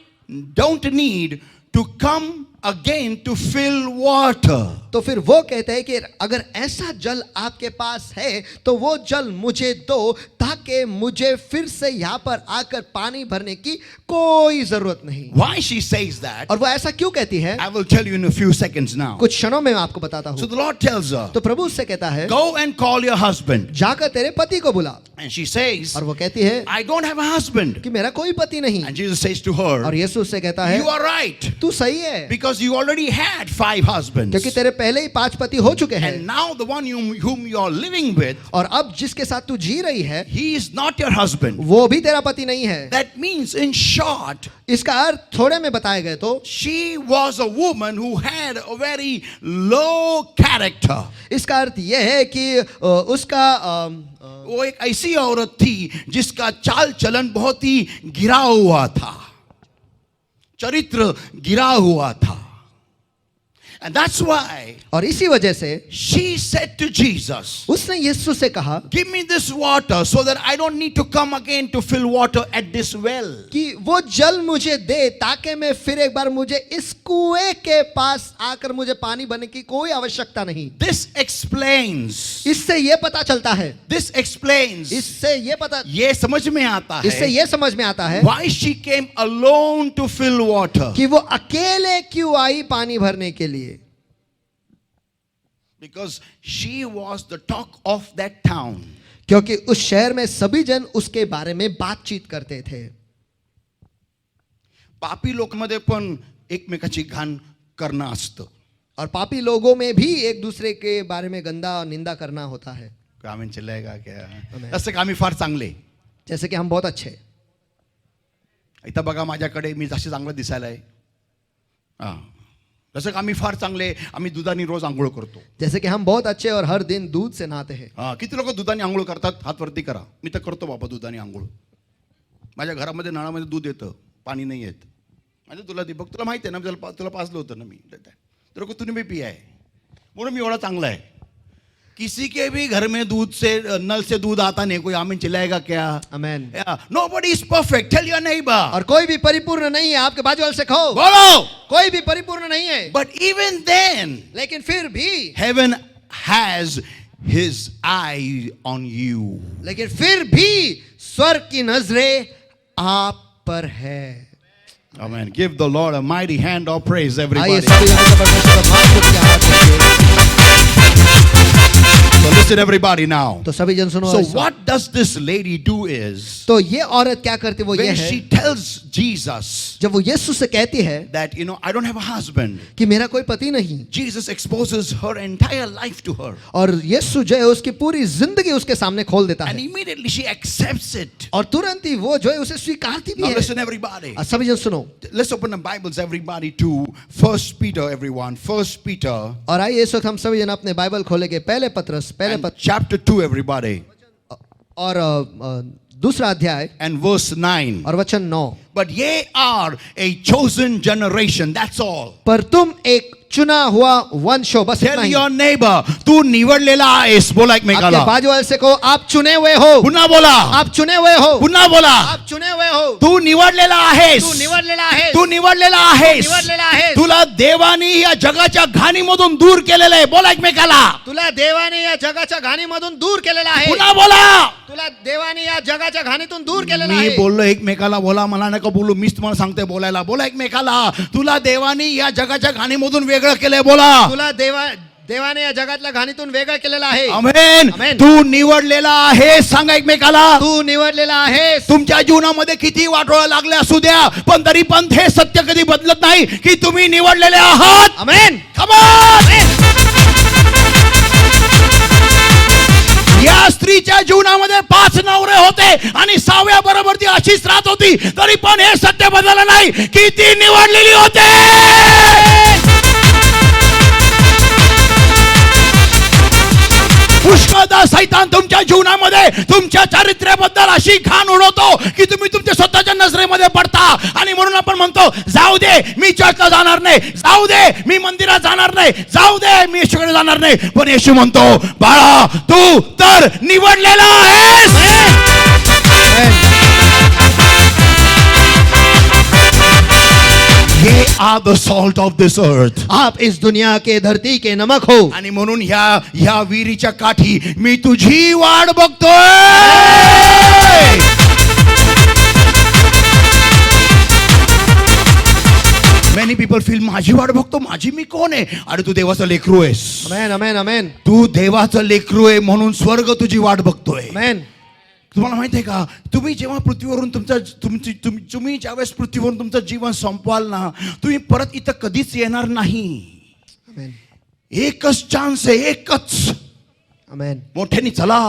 don't need to come again to fill water. तो फिर वो कहते हैं कि अगर ऐसा जल आपके पास है तो वो जल मुझे दो ताकि मुझे फिर से यहाँ पर आकर पानी भरने की कोई जरूरत नहीं. Why she says that? और वो ऐसा क्यों कहती है, I will tell you in a few seconds now. कुछ क्षणों में मैं आपको बताता So हूँ. the Lord tells her, तो प्रभु उससे कहता है, go and call your husband. जाकर तेरे पति को बुला. And she says, और वो कहती है I don't have a husband. कि मेरा कोई पति नहीं. And Jesus says to और her, यीशु उससे कहता है, you are right, तू सही है, because you already had 5 husbands. क्योंकि तेरे पहले ही 5 पति हो चुके हैं. And now the one whom you are living with, और अब जिसके साथ तू जी रही है, he is not your husband. वो भी तेरा पति नहीं है. That means, in short, इसका अर्थ थोड़े में बताए गए तो she was a woman who had a very low character. इसका अर्थ यह है कि उसका वो एक ऐसी औरत थी जिसका चाल चलन बहुत ही गिरा हुआ था, चरित्र गिरा हुआ था. And that's why और इसी वजह से she said to Jesus, उसने यीशु से कहा give me this water so that I don't need to come again to fill water at this well. कि वो जल मुझे दे ताकि मैं फिर एक बार मुझे इस कुएं के पास आकर मुझे पानी भरने की कोई आवश्यकता नहीं. This explains, इससे ये पता चलता है, this explains, इससे ये पता, ये समझ में आता इससे है ये समझ में आता है why she came alone to fill water. कि वो अकेले क्यों आई पानी भरने के लिए. Because she was the talk of that town. क्योंकि उस शहर में सभी जन उसके बारे में बातचीत करते थे. पापी लोकांमध्ये पण एकमेकाची घाण करणं असतं. और पापी लोगों में भी एक दूसरे के बारे में गंदा और निंदा करना होता है. आम्ही चिल्लाएगा क्या? Amen. असं का आम्ही फार चांगले. जैसे कि हम बहुत अच्छे. इथं बघा माझ्याकडे मी जशी चांगलं दिसायला आहे. जसं का आम्ही फार चांगले, आम्ही दुधाने रोज आंघोळ करतो. जैसे कि हम बहुत अच्छे और हर दिन दूध से नहाते हैं. किती लोक दुधाने आंघोळ करतात? हात वरती करा. मी तर करतो बाबा दुधाने आंघोळ. माझ्या घरामध्ये नळामध्ये दूध येतं, पाणी नाही येत. म्हणजे तुला दीपक, तुला माहिती आहे ना, तुला पाजलं होतं ना मी. तर को तूने भी पिया है म्हणून मी एवढा चांगला है. किसी के भी घर में दूध से नल से दूध आता नहीं, कोई आमीन चिल्लाएगा क्या? आमेन. Nobody is perfect. Tell your neighbor. और कोई भी परिपूर्ण नहीं है. आपके बाजू वाले से कहो, बोलो. कोई भी परिपूर्ण नहीं है. But even then, लेकिन फिर भी, heaven has his eye on you. लेकिन फिर भी स्वर्ग की नजरें आप पर है. Amen. Give the Lord a mighty hand of praise, आइए everybody. सभी लोगों को परमेश्वर का महान हाथ रखिए. So listen, everybody now. तो सभी जन सुनो. So what does this lady do is, तो ये औरत क्या करती वो ये when है, she tells Jesus जब वो यीशु से कहती है that, I don't have a husband, कि मेरा कोई पति नहीं, Jesus exposes her entire life to her. और यीशु जो है उसकी पूरी जिंदगी उसके सामने खोल देता And है. immediately she accepts it. और तुरंत ही वो जो है उसे स्वीकारती भी Now है. listen, everybody. और सभी जन सुनो. Let's open the Bibles, everybody, to 1 Peter, everyone. 1 Peter और आइए इस वक्त हम सभी जन अपने बाइबल खोले के पहले and chapter 2, everybody. और दूसरा अध्याय And verse 9. और वचन 9. But ye are a chosen generation. That's all. पर तुम एक चुना हुआ वंश हो. बस इतना Tell ही. your neighbor, तू निवडलेला आहेस. बोला आपके एकमेकाला. बाजू वाले से कहो, आप चुने हुए हो. पुन्हा बोला. आप चुने हुए हो. पुन्हा बोला. आप चुने हुए हो. तू निवडलेला आहेस. तू निवडलेला आहेस. तू निवडलेला आहेस. निवडलेला आहेस. तुला देवानी या जगाच्या घाणीमधून दूर केलेलं आहे. बोला एकमेकाला. तुला देवाने या जगाच्या घाणीमधून दूर केलेला आहे. पुन्हा बोला. तुला देवाने या जगाच्या घाणीतून दूर केलेला मी आहे. बोललो एकमेकाला. बोला, मला नका बोलू. मीच तुम्हाला सांगते बोलायला. बोला एकमेकाला. तुला देवानी या जगाच्या घाणीमधून वेगळं केलंय. बोला. तुला देवाने या जगातल्या घाणीतून वेगळं केलेलं आहे. आमेन. आमेन. तू निवडलेला आहे. सांगा एकमेकाला. तू निवडलेला आहेस. तुमच्या जीवनामध्ये किती वाटोळं लागले असू द्या, पण तरी पण हे सत्य कधी बदलत नाही की तुम्ही निवडलेले आहात. आमेन. Come on! या स्त्रीच्या जीवनामध्ये 5 नवरे होते आणि 6व्या बरोबर ती अशीच राहत होती, तरी पण हे सत्य बदललं नाही की ती निवडलेली होते. पुष्कळदा सैतान तुमच्या जीवनामध्ये तुमच्या चारित्र्याबद्दल अशी घाण उडवतो की तुम्ही तुमच्या स्वतःच्या नजरेमध्ये पडता. आणि म्हणून आपण म्हणतो, जाऊ दे मी चर्चला जाणार नाही, जाऊ दे मी मंदिरात जाणार नाही, जाऊ दे मी येशूकडे जाणार नाही. पण येशू म्हणतो, बाळा तू तर निवडलेला आहेस. Ye are the salt of this earth. आप इस दुनिया के धरती के नमक हो. आणि म्हणून ह्या विहिरीच्या काठी मी तुझी वाट बघतोय. मेनी पीपल फील माझी वाट बघतो, माझी मी कोण आहे. अरे तू देवाचं लेकरू आहेस. आमेन. आमेन. आमेन. तू देवाचं लेकरू आहे म्हणून स्वर्ग तुझी वाट बघतोय. आमेन. तुम्हाला माहिती आहे का, तुम्ही जेव्हा पृथ्वीवरून तुम्ही ज्यावेळेस पृथ्वीवरून तुमचं जीवन संपवाल ना, तुम्ही परत इथं कधीच येणार नाही. आमेन. एकच चान्स आहे, एकच. आमेन. मोठ्याने चला,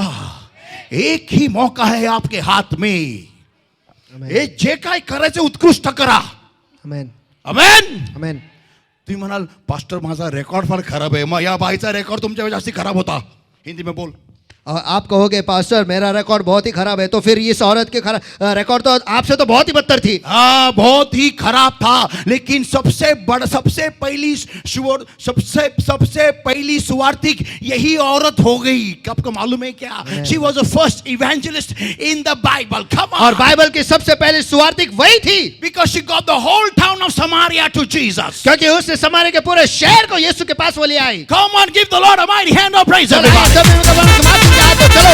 एक ही मौका है आपके हाथ में. हे जे काय करायचं उत्कृष्ट करा. आमेन. आमेन. आमेन. तुम्ही म्हणाल, पास्टर माझा रेकॉर्ड फार खराब आहे. मग या बाईचा रेकॉर्ड तुमच्या जास्ती खराब होता. हिंदी में बोल. और आप कहोगे पास्टर मेरा रिकॉर्ड बहुत ही खराब है, तो फिर इस औरत के रिकॉर्ड तो आपसे तो बहुत ही बदतर थी. हाँ, बहुत ही खराब था, लेकिन सबसे पहली सुवार्थिक यही औरत हो गई. आपको मालूम है क्या? She was the first evangelist in the Bible. Come on. और बाइबल की सबसे पहली सुवार्तिक वही थी. Because she got the whole town of Samaria to Jesus. क्योंकि उसने समारिया के पूरे शहर को यीशु के पास वो ले आई. Come on, give the Lord a mighty hand of praise. चलो, everybody. सब मिलकर भगवान की बात सुनते हैं, तो चलो.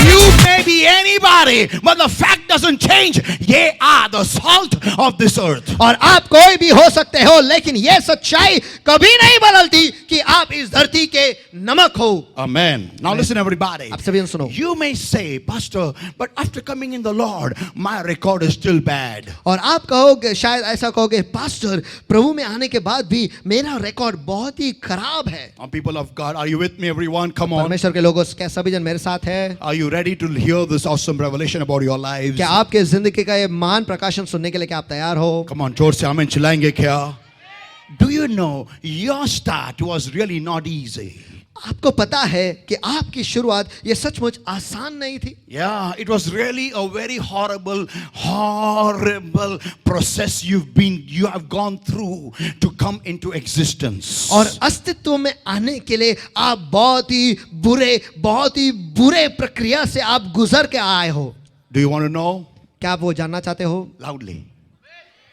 You may be anybody, but the fact doesn't change. Ye are the salt of this earth. और आप कोई भी हो सकते हो, लेकिन ये सच्चाई कभी नहीं बदलती कि आप इस धरती के नमक हो. Amen. Now listen, everybody. आप सभी सुनो. You may say, Pastor, but after coming in the Lord, my record is still bad. और आप कहोगे, शायद ऐसा कहोगे, पास्टर प्रभु में आने के बाद भी मेरा रिकॉर्ड बहुत ही खराब है. People of God, are you with me, everyone? Come on. परमेश्वर के लोगों, क्या सभी जन मेरे साथ है? Are you ready to hear this awesome revelation about your lives? क्या आपके जिंदगी का ये महान प्रकाशन सुनने के लिए क्या आप तैयार हो? Come on, जोर से आमीन चिल्लाएंगे क्या? Do you know your start was really not easy? आपको पता है कि आपकी शुरुआत ये सचमुच आसान नहीं थी. Yeah, it was really a very horrible process you have gone through to come into existence. और अस्तित्व में आने के लिए आप बहुत ही बुरे प्रक्रिया से आप गुजर के आए हो. Do you want to know? क्या आप वो जानना चाहते हो? Loudly.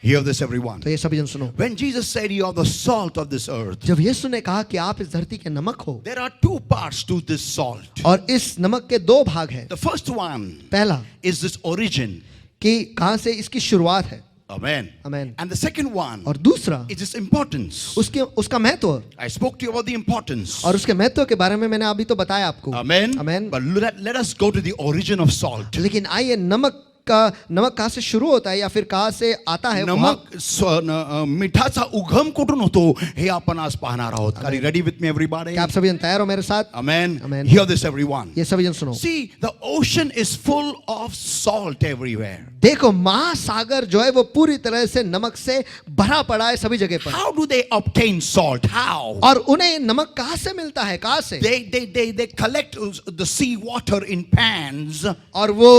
Hear this, everyone. तो ये सभी जन सुनो. When Jesus said you are the salt of this earth, जब यीशु ने कहा कि आप इस धरती के नमक हो, there are 2 parts to this salt. और इस नमक के 2 भाग हैं. The first one पहला is this origin. कि कहां से इसकी शुरुआत है. Amen. Amen. And the second one और दूसरा is its importance. उसका महत्व. I spoke to you about the importance. और उसके महत्व के बारे में मैंने अभी तो बताया आपको. Amen. Amen. But let us go to the origin of salt. लेकिन आइए नमक कहाँ से शुरू होता है या फिर कहाँ से आता है. नमक मिठाचा उगम कुठून होतो हे आपण आज पाहणार आहोत. Are you ready with me, everybody? क्या आप सभी जन तैयार हो मेरे साथ? Amen. Amen. Hear this, everyone. ये सभी जन सुनो. See, the ocean is full of salt everywhere. देखो महासागर जो है वो पूरी तरह से नमक से भरा पड़ा है सभी जगह पर. How do they obtain salt? How? और उन्हें नमक कहाँ से मिलता है? कहाँ से? They collect the sea water in pans. और वो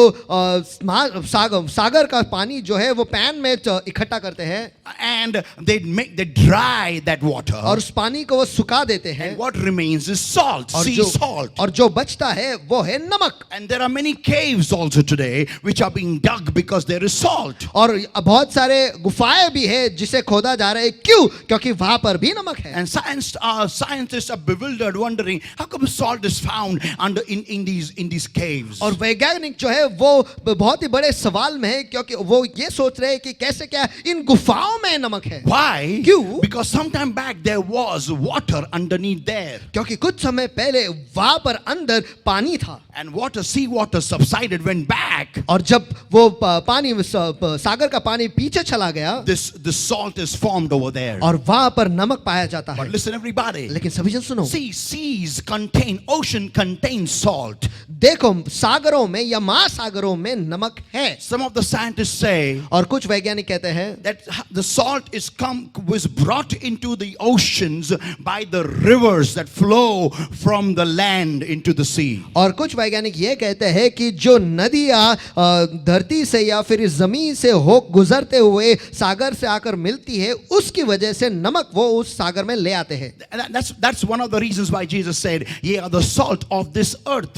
सागर का पानी जो है वो पैन में इकट्ठा करते हैं. And they dry that water. और उस पानी को वो सुखा देते हैं. And what remains is salt, sea salt. और जो बचता है वो है नमक. And there are many caves also today which are being dug because there is salt. और बहुत सारे गुफाएं भी है जिसे खोदा जा रहा है. क्यों? क्योंकि वहां पर भी नमक है. And scientists are bewildered, wondering how come salt is found in these caves. और वैज्ञानिक जो है वो बहुत ही बड़े सवाल में है, क्योंकि वो ये सोच रहे हैं कि कैसे क्या इन गुफाओं में नमक है। Why? क्यों? Because sometime back there was water underneath there. क्योंकि कुछ समय पहले वहां पर अंदर पानी था, And water, sea water subsided, went back. और जब वो पानी सागर का पानी पीछे चला गया, This salt is formed over there. और वहां पर नमक पाया जाता But है। listen everybody. लेकिन सभी जन सुनो, See, seas contain, ocean contains salt. देखो सागरों में या महासागरों में नमक है। Some of the scientists say और कुछ वैज्ञानिक कहते हैं that the salt was brought into the oceans by the rivers that flow from the land into the sea. और कुछ वैज्ञानिक ये कहते हैं कि जो नदियां धरती से या फिर इस जमीन से हो गुजरते हुए सागर से आकर मिलती है, उसकी वजह से नमक वो उस सागर में ले आते हैं। That's one of the reasons why Jesus said, "Ye are the salt of this earth."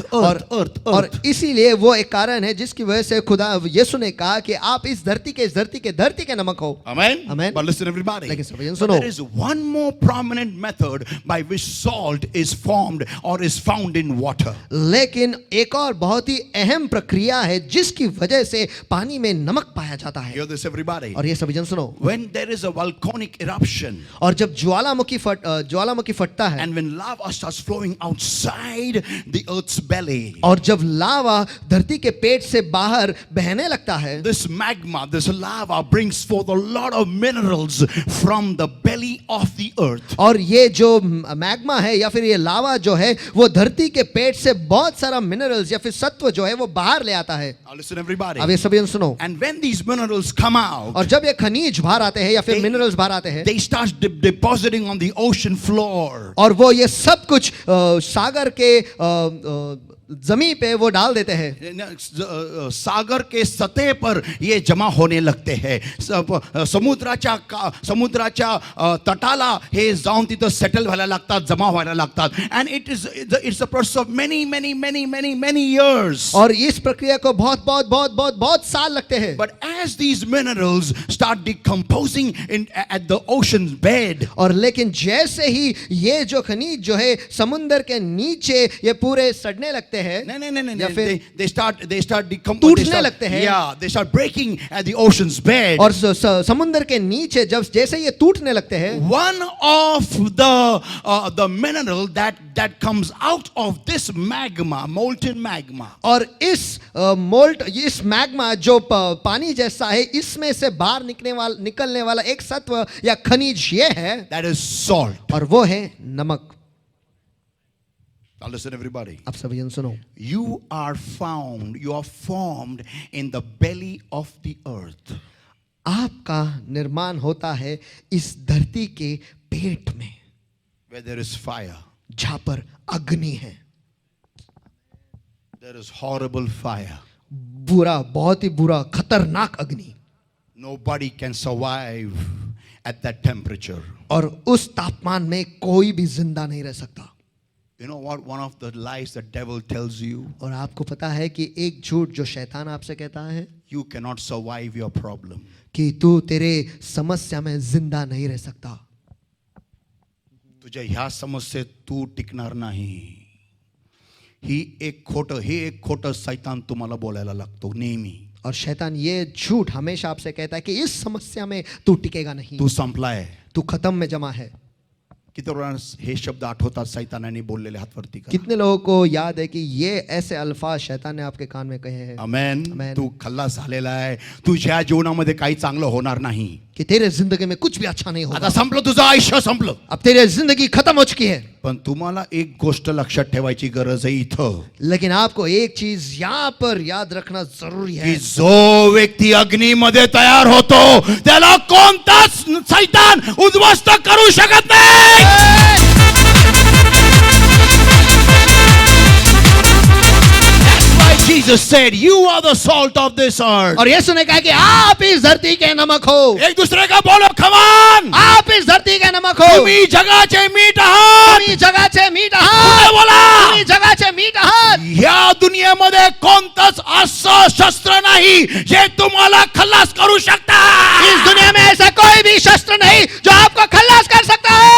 और इसीलिए वो एक कारण है जिसकी वजह से खुदा यीशु ने कहा कि आप इस धरती के नमक हो। Amen. Amen. But listen, everybody. लेकिन सभी जन But सुनो, there is one more prominent method by which salt is formed or is found in water. लेकिन एक और बहुत ही अहम प्रक्रिया है जिसकी वजह से पानी में नमक पाया जाता है। Hear this, everybody. और ये सभी जन सुनो, When there is a volcanic eruption, और जब ज्वालामुखी फटता है, and when lava starts flowing outside the earth's belly, और जब लावा धरती के पेट से बाहर बहने लगता है, this magma, this lava brings forth a lot of minerals from the belly of the earth. और ये जो मैग्मा है या फिर ये लावा जो है वो धरती के पेट से बहुत सारा मिनरल्स या फिर सत्व जो है वो बाहर ले आता है। Now listen, everybody. अब ये सभी जन सुनो, And when these minerals come out, और जब ये खनिज बाहर आते हैं या फिर मिनरल्स बाहर आते हैं, they start depositing on the ocean floor. और वो ये सब कुछ सागर के जमीन पे वो डाल देते हैं। सागर के सतह पर ये जमा होने लगते हैं। समुद्राच्या तटाला हे जाऊन तिथं सेटल व्हायला लागतात, जमा व्हायला लागतात. And it's a process of many years. और इस प्रक्रिया को बहुत साल लगते हैं। But as these minerals start decomposing at the ocean's bed, और लेकिन जैसे ही ये जो खनिज जो है समुद्र के नीचे ये पूरे सड़ने लगते हैं, नहीं, they start टूटने लगते हैं। Yeah, they start breaking at the ocean's bed. और समुद्र के नीचे जब जैसे ये टूटने लगते हैं, One of the mineral that comes out of this magma, molten magma, और इस मैग्मा जो पानी जैसा है, इसमें से बाहर निकलने वाला एक सत्व या खनिज ये है, that is salt. और वो है नमक। Now listen, everybody. अब सभी जन सुनो, You are formed in the belly of the earth. आपका निर्माण होता है इस धरती के पेट में, Where there is fire. जहां पर अग्नि है, There is horrible fire. बहुत ही बुरा खतरनाक अग्नि, Nobody can survive at that temperature. और उस तापमान में कोई भी जिंदा नहीं रह सकता। You know what one of the lies the devil tells you? और आपको पता है कि एक झूठ जो शैतान आपसे कहता है You cannot survive your problem. कि तू तेरे समस्या में जिंदा नहीं रह सकता, तुझ्या ह्या समस्येत तू टिकणार नाही. ही एक खोटं सैतान तुम्हाला बोलायला लागतो नेहमी. और शैतान ये झूठ हमेशा आपसे कहता है कि इस समस्या में तू टिकेगा नहीं, तू संपलाय. तू खत्म में जमा है। किती लोकांना हे शब्द आठवतात सैतानाने बोललेले? हात वरती करा. कितने लोगों को याद है कि ये ऐसे अल्फाज शैतान ने आपके कान में कहे हैं? आमेन. आमेन. तू खल्लास झालेला आहे. तुझ्या जीवनामध्ये काही चांगलं होणार नाही. कि तेरे जिंदगी में कुछ भी अच्छा नहीं होगा, आता संपलं, तुझं आयुष्य संपलं. अब तेरी जिंदगी खत्म हो चुकी है। पण तुम्हाला एक गोष्ट लक्षात ठेवायची गरज आहे इथं, लेकिन आपको एक चीज यहाँ पर याद रखना जरूरी है की जो व्यक्ती अग्नीमध्ये तयार होतो त्याला कोणताच सैतान उद्ध्वस्त करू शकत नाही. Jesus said, "You are the salt of this earth." और यीशु ने कहा कि आप इस धरती के नमक हो। एक दूसरे का बोलो, come on. आप इस धरती के नमक हो। तुम्ही जगाचे मीठ आहात. तुम्ही जगाचे मीठ पुढे आहात। बोला. तुम्ही जगाचे मीठ आहात। या दुनियेमध्ये कोणतंच असं शस्त्र नाही जे तुम्हाला खल्लास करू शकता. इस दुनिया में ऐसा कोई भी शस्त्र नहीं जो आपको खल्लास कर सकता है।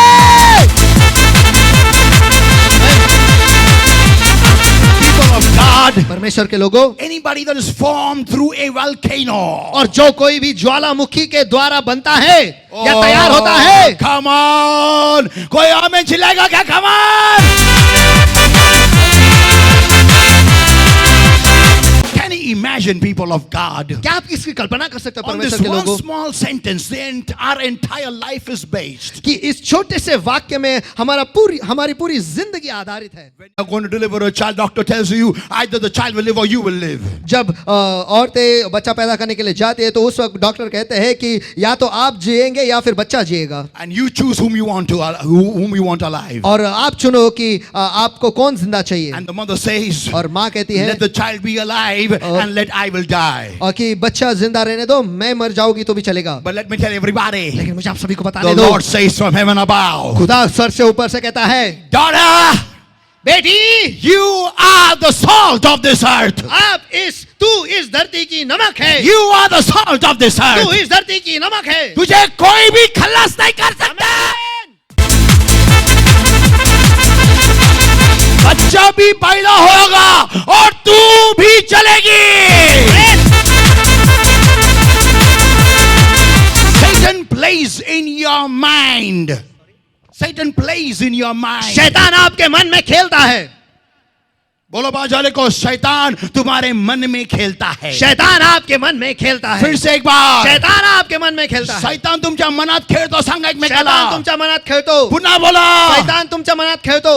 People of God, God, परमेश्वर के लोगों, anybody that is formed through a volcano, और जो कोई भी ज्वालामुखी के द्वारा बनता है या तैयार होता है, come on, कोई आमेन चिल्लाएगा क्या? Come on! Can you imagine, people of God? क्या आप इसकी कल्पना कर सकते हैं On this परमेश्वर के one लोगों, small sentence, our entire life is based. कि इस छोटे से वाक्य में हमारी पूरी जिंदगी आधारित है। When you're going to deliver a child, doctor tells you either the child will live or you will live. जब औरतें बच्चा पैदा करने के लिए जाती है तो उस वक्त डॉक्टर कहते हैं कि या तो आप जिएंगे या फिर बच्चा जिएगा, And you choose whom you want alive. और आप चुनो कि आपको कौन जिंदा चाहिए। And the mother says, और माँ कहती है let the child be alive and let I will die. और कि बच्चा जिंदा रहने दो, मैं मर जाऊंगी तो भी चलेगा। But let me tell everybody, लेकिन मुझे आप सभी को the बताने दो, Lord says from heaven above, खुदा सर से ऊपर से कहता है, daughter, बेटी, you are the salt of this earth. तू इस धरती की नमक है, You are the salt of this तू earth. इस धरती की नमक है। तुझे कोई भी खल्लास नहीं कर सकता। बच्चा भी पैदा होगा और तू भी चलेगी। Satan plays in your mind. Satan plays in your mind. शैतान आपके मन में खेलता है। बोलो बाजाले को, शैतान तुम्हारे मन में खेलता है। शैतान आपके मन में खेलता है। फिर से एक बार, शैतान आपके मन में खेलता है। शैतान तुमच्या मनात खेळतो, सांगा एकमेकाला। शैतान तुमच्या मनात खेळतो। पुन्हा बोला, शैतान तुमच्या मनात खेळतो।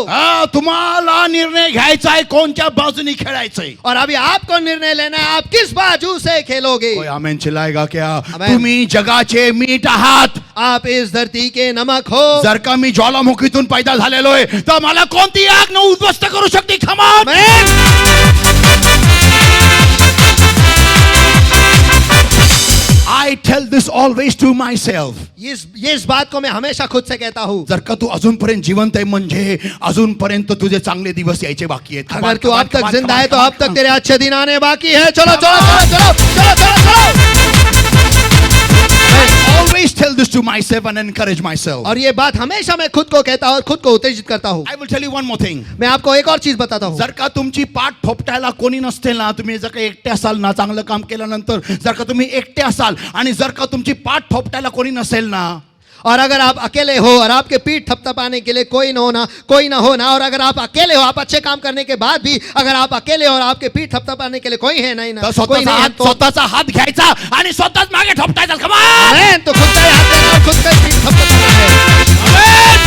तुम्हाला निर्णय घ्यायचा आहे कोणत्या बाजूने खेळायचंय। और अभी आपको निर्णय लेना है, आप किस बाजू से खेलोगे। कोई आमेन चिल्लाएगा क्या? आमेन। तुम्ही जगाचे मीठ आहात। आप इस धरती के नमक हो। जर का मी ज्वालामुखीतून पैदा झालेलो आहे तर मला कोणती आग न उद्ध्वस्त करू शकते? खमा I tell this always to myself. ये इस बात को मैं हमेशा खुद से कहता हूँ। जर का तू अजूनपर्यंत जिवंत आहे म्हणजे अजूनपर्यंत तुझे चांगले दिवस यायचे बाकी आहेत। अगर तू अब तक जिंदा है तो अब तक तेरे अच्छे दिन आने बाकी है। चलो चलो चलो चलो चलो चलो चलो। I always tell this to myself and encourage myself. और ये बात हमेशा मैं खुद को कहता हूँ और खुद को उत्तेजित करता हूँ। I will tell you one more thing. मैं आपको एक और चीज बताता हूँ। जर का तुमची पाठ थोपटायला कोणी नसते ना, तुम्ही जर का एकटे असाल ना, चांगलं काम केल्यानंतर जर का तुम्ही एकटे असाल आणि जर का तुमची पाठ थोपटायला कोणी नसेल ना, और अगर आप अकेले हो और आपके पीठ थपथपाने के लिए कोई ना हो ना, और अगर आप अकेले हो, आप अच्छे काम करने के बाद भी अगर आप अकेले हो और आपके पीठ थपथपाने के लिए कोई है नहीं ना, तर कोई नहीं है, तो स्वतःचा हात घ्यायचा आणि स्वतःच मागे थोपटायचा। Come on! आमेन। तो खुद का ही हाथ लेना और खुद का ही पीठ थपथपाना है। आमेन।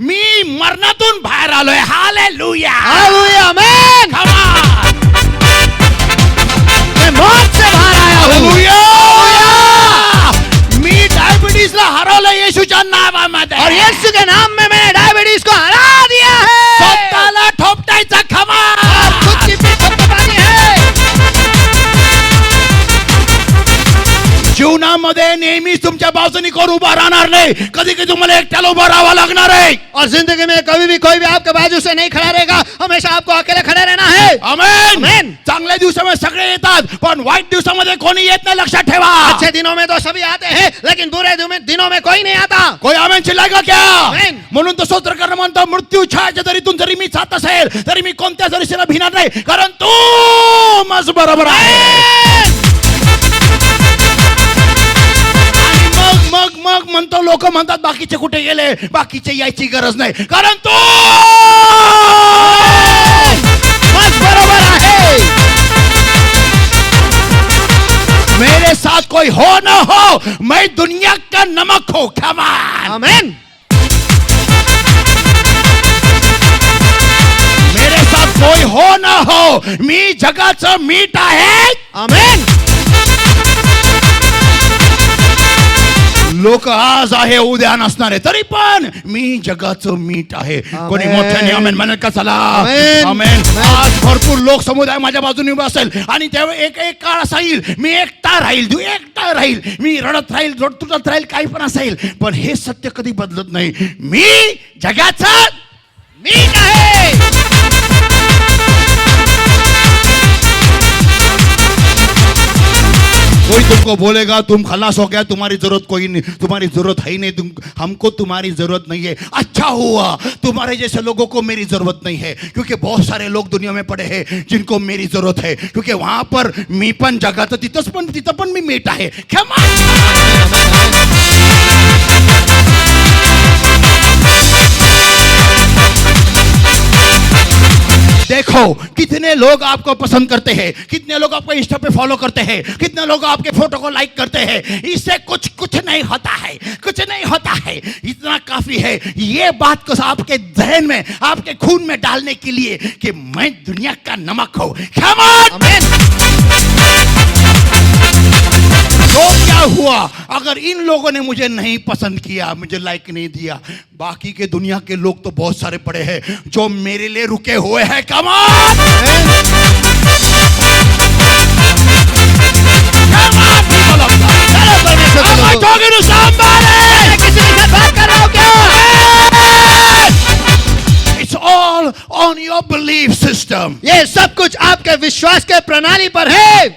मी मरणातून बाहेर आलोय। Hallelujah, hallelujah, amen. Come on! मैं मौत से बाहर आया हूँ। हालेलुया! मी डायबिटीजला हरवलं येशूच्या नावामध्ये। और यीशु के नाम में मैंने डायबिटीज को हरा दिया है। स्वतःला ठोपटायचा। Come on! और खुद की पीठ थपथपानी है। जीवनामध्ये नेहमीच तुमच्या बाजूने कोण उभा राहणार नाही, कधी कधी तुम्हाला एकट्याला उभा राहावं लागणार आहे। और जिंदगी में कभी भी कोई भी आपके बाजू से नहीं खड़ा रहेगा, हमेशा आपको अकेले खड़े रहना है। आमेन। आमेन। चांगल्या दिवसामध्ये सगळे येतात पण वाईट दिवसामध्ये कोणी येत नाही, लक्षात ठेवा। अच्छे दिनों में तो सभी आते हैं लेकिन बुरे दिनों में कोई नहीं आता। कोई आमेन चिल्लाएगा क्या? आमेन। म्हणून तो स्तोत्र करणं म्हणतो, मृत्यू छायाच्या दरीतून जरी मी जात असेल तरी मी कोणत्या दरीशीला भिणार नाही, कारण तू माझ बरोबर आहे। मग म्हणतो, लोक म्हणतात बाकीचे कुठे गेले, बाकीचे यायची गरज नाही, कारण तू बस बरोबर आहे। मेरे साथ कोई हो ना हो, मैं दुनिया का नमक हूं। Come on! आमेन। मेरे साथ कोई हो ना हो, मी जगाचं मीठ आहे। आमेन। लोक आज आहे उद्या नसणार आहे, तरी पण मी जगाचं मीठ आहे। कोणी मोठ्याने आमेन म्हणेल का? चला आमेन। आमेन। आज भरपूर लोक समुदाय माझ्या बाजूने उभा असेल आणि तेव्हा एक एक काळ असा येईल मी एकटा राहील, मी रडत राहील, तुटत राहील, काही पण असेल, पण हे सत्य कधी बदलत नाही, मी जगाचं मीठ आहे। कोई तुमको बोलेगा तुम खलास हो गया, तुम्हारी जरूरत कोई नहीं, तुम्हारी जरूरत है ही नहीं, हमको तुम्हारी जरूरत नहीं है। अच्छा हुआ तुम्हारे जैसे लोगों को मेरी जरूरत नहीं है, क्योंकि बहुत सारे लोग दुनिया में पड़े हैं जिनको मेरी जरूरत है, क्योंकि वहां पर मी पण जगात तिथं पण मी मीठ आहे। Come on! देखो कितने लोग आपको पसंद करते हैं, कितने लोग आपको इंस्टा पे फॉलो करते हैं, कितने लोग आपके फोटो को लाइक करते हैं। इससे कुछ नहीं होता है, कुछ नहीं होता है, इतना काफी है। ये बात को आपके जहन में, आपके खून में डालने के लिए कि मैं दुनिया का नमक हूं। Come on! तो क्या हुआ अगर इन लोगों ने मुझे नहीं पसंद किया, मुझे लाइक नहीं दिया, बाकी के दुनिया के लोग तो बहुत सारे पड़े हैं जो मेरे लिए रुके हुए हैं। Come on! Come on, people of God! Am I talking to somebody? किसी के साथ बात कर रहा हूं क्या? It's all on your belief system. ये सब कुछ आपके विश्वास के प्रणाली पर है।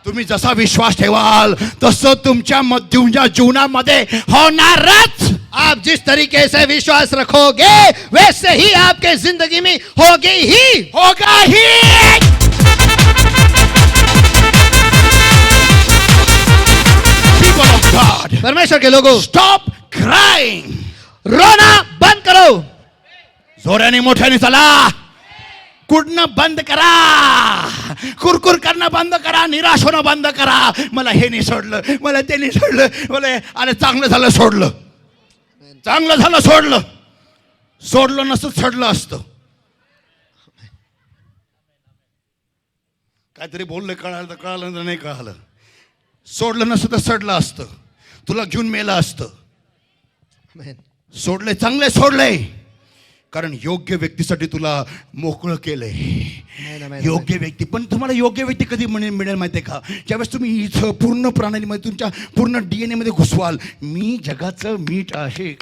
तुम्ही जसा विश्वास ठेवाल तसं तुमच्या जीवनामध्ये होणारच। आप जिस तरीके से विश्वास रखोगे वैसे ही आपके जिंदगी में होगा ही। People of God, परमेश्वर के लोगों, stop crying. रोना बंद करो। जोराने मोठ्याने चला, कुडणं बंद करा, कुरकुर करणं बंद करा, निराश होणं बंद करा। मला हे नाही सोडलं, मला ते नाही सोडलं, मला अरे चांगलं झालं सोडलं, चांगलं झालं सोडलं, सोडलं नसतं सडलं असतं। काहीतरी बोललं कळालं तर कळालं तर नाही कळालं, सोडलं नसतं तर सडलं असतं, तुला घेऊन मेलं असतं। सोडले, चांगले सोडले, कारण योग्य व्यक्तीसाठी तुला मोकळं केलंय। योग्य व्यक्ती, पण तुम्हाला योग्य व्यक्ती कधी मिळेल माहिती आहे का? ज्यावेळेस तुम्ही इथं पूर्ण प्रणालीमध्ये तुमच्या पूर्ण DNA मध्ये घुसवाल, मी जगाचं मीठ आहे।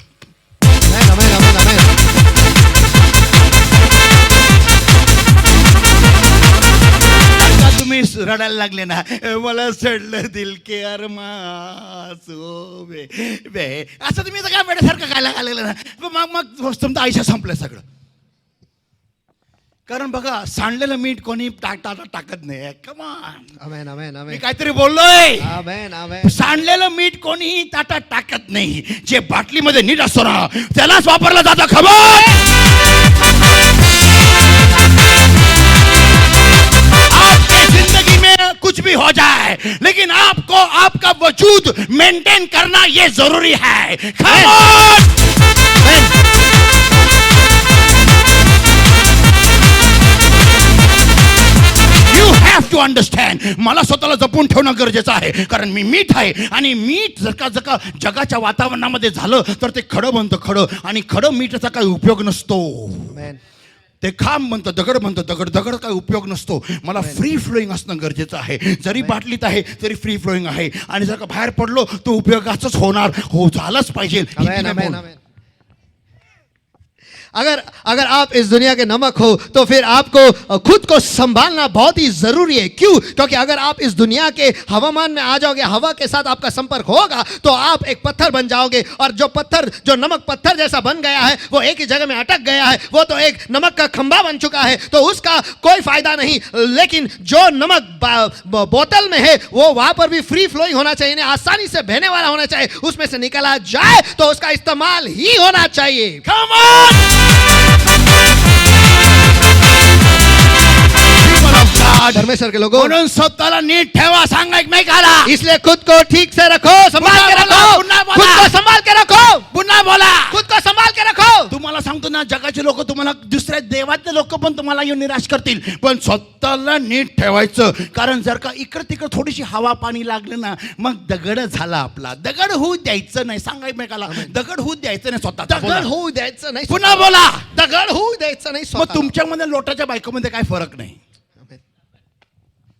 तुम्ही रडायला लागले ना, मला सडलं दिल के अरमासो बे बे, असं तुम्ही काय वेड्यासारखं काय लागलेलं ना, मग तुमचं आयुष्य संपलं सगळं। कारण बघा, सांडलेलं मीठ कोणी टाकत नाही। कम ऑन, आमेन आमेन मी आमेन काहीतरी बोललोय। आमेन आमेन। सांडलेलं मीठ कोणीही ताटात टाकत नाही, जे बाटलीमध्ये नीट असतं ना त्यालाच वापरलं जातं। खबर जिंदगी में कुछ भी हो जाए, लेकिन आपको आपका वजूद मेंटेन करना ये जरूरी है। Come on! You have to understand, मला स्वतःला जपून ठेवणं गरजेचं आहे, कारण मी मीठ आहे, आणि मीठ जर का जगाच्या वातावरणामध्ये झालं तर ते खडं बनतं, खडं, आणि खडं मीठाचा काही उपयोग नसतो। ते खांब म्हणतं, दगड म्हणतं, दगड काही उपयोग नसतो। मला फ्री फ्लोईंग असणं गरजेचं आहे, जरी बाटलीत आहे तरी फ्री फ्लोईंग आहे, आणि जर का बाहेर पडलो तो उपयोगाचंच होणार, हो झालंच पाहिजे। अगर आप इस दुनिया के नमक हो तो फिर आपको खुद को संभालना बहुत ही जरूरी है। क्यों? क्योंकि अगर आप इस दुनिया के हवामान में आ जाओगे, हवा के साथ आपका संपर्क होगा, तो आप एक पत्थर बन जाओगे, और जो नमक पत्थर जैसा बन गया है वो एक ही जगह में अटक गया है, वो तो एक नमक का खंभा बन चुका है, तो उसका कोई फायदा नहीं। लेकिन जो नमक बोतल में है वो वहां पर भी फ्री फ्लोइंग होना चाहिए, आसानी से बहने वाला होना चाहिए, उसमें से निकला जाए तो उसका इस्तेमाल ही होना चाहिए। Come on! परमेश्वर के लोगों, म्हणून स्वतःला नीट ठेवा, सांगा एक नाही काला, इसलिए खुद को ठीक से रखो, संभाल के रखो, खुद को संभाल के रखो, पुन्हा बोला, खुद को संभाल के रखो। तुम्हाला सांगतो ना, जगाचे लोक तुम्हाला, दुसऱ्या देवाचे लोक पण तुम्हाला येऊन निराश करतील, पण स्वतःला नीट ठेवायचं, कारण जर का इकडे तिकडे थोडीशी हवा पाणी लागलं ना, मग दगड झाला आपला। दगड होऊ द्यायचं नाही, सांगा एकमेकाला, दगड होऊ द्यायचं नाही, स्वतः दगड होऊ द्यायचं नाही, पुन्हा बोला, दगड होऊ द्यायचं नाही। मग तुमच्यामध्ये लोटाच्या बायकोमध्ये काय फरक नाही,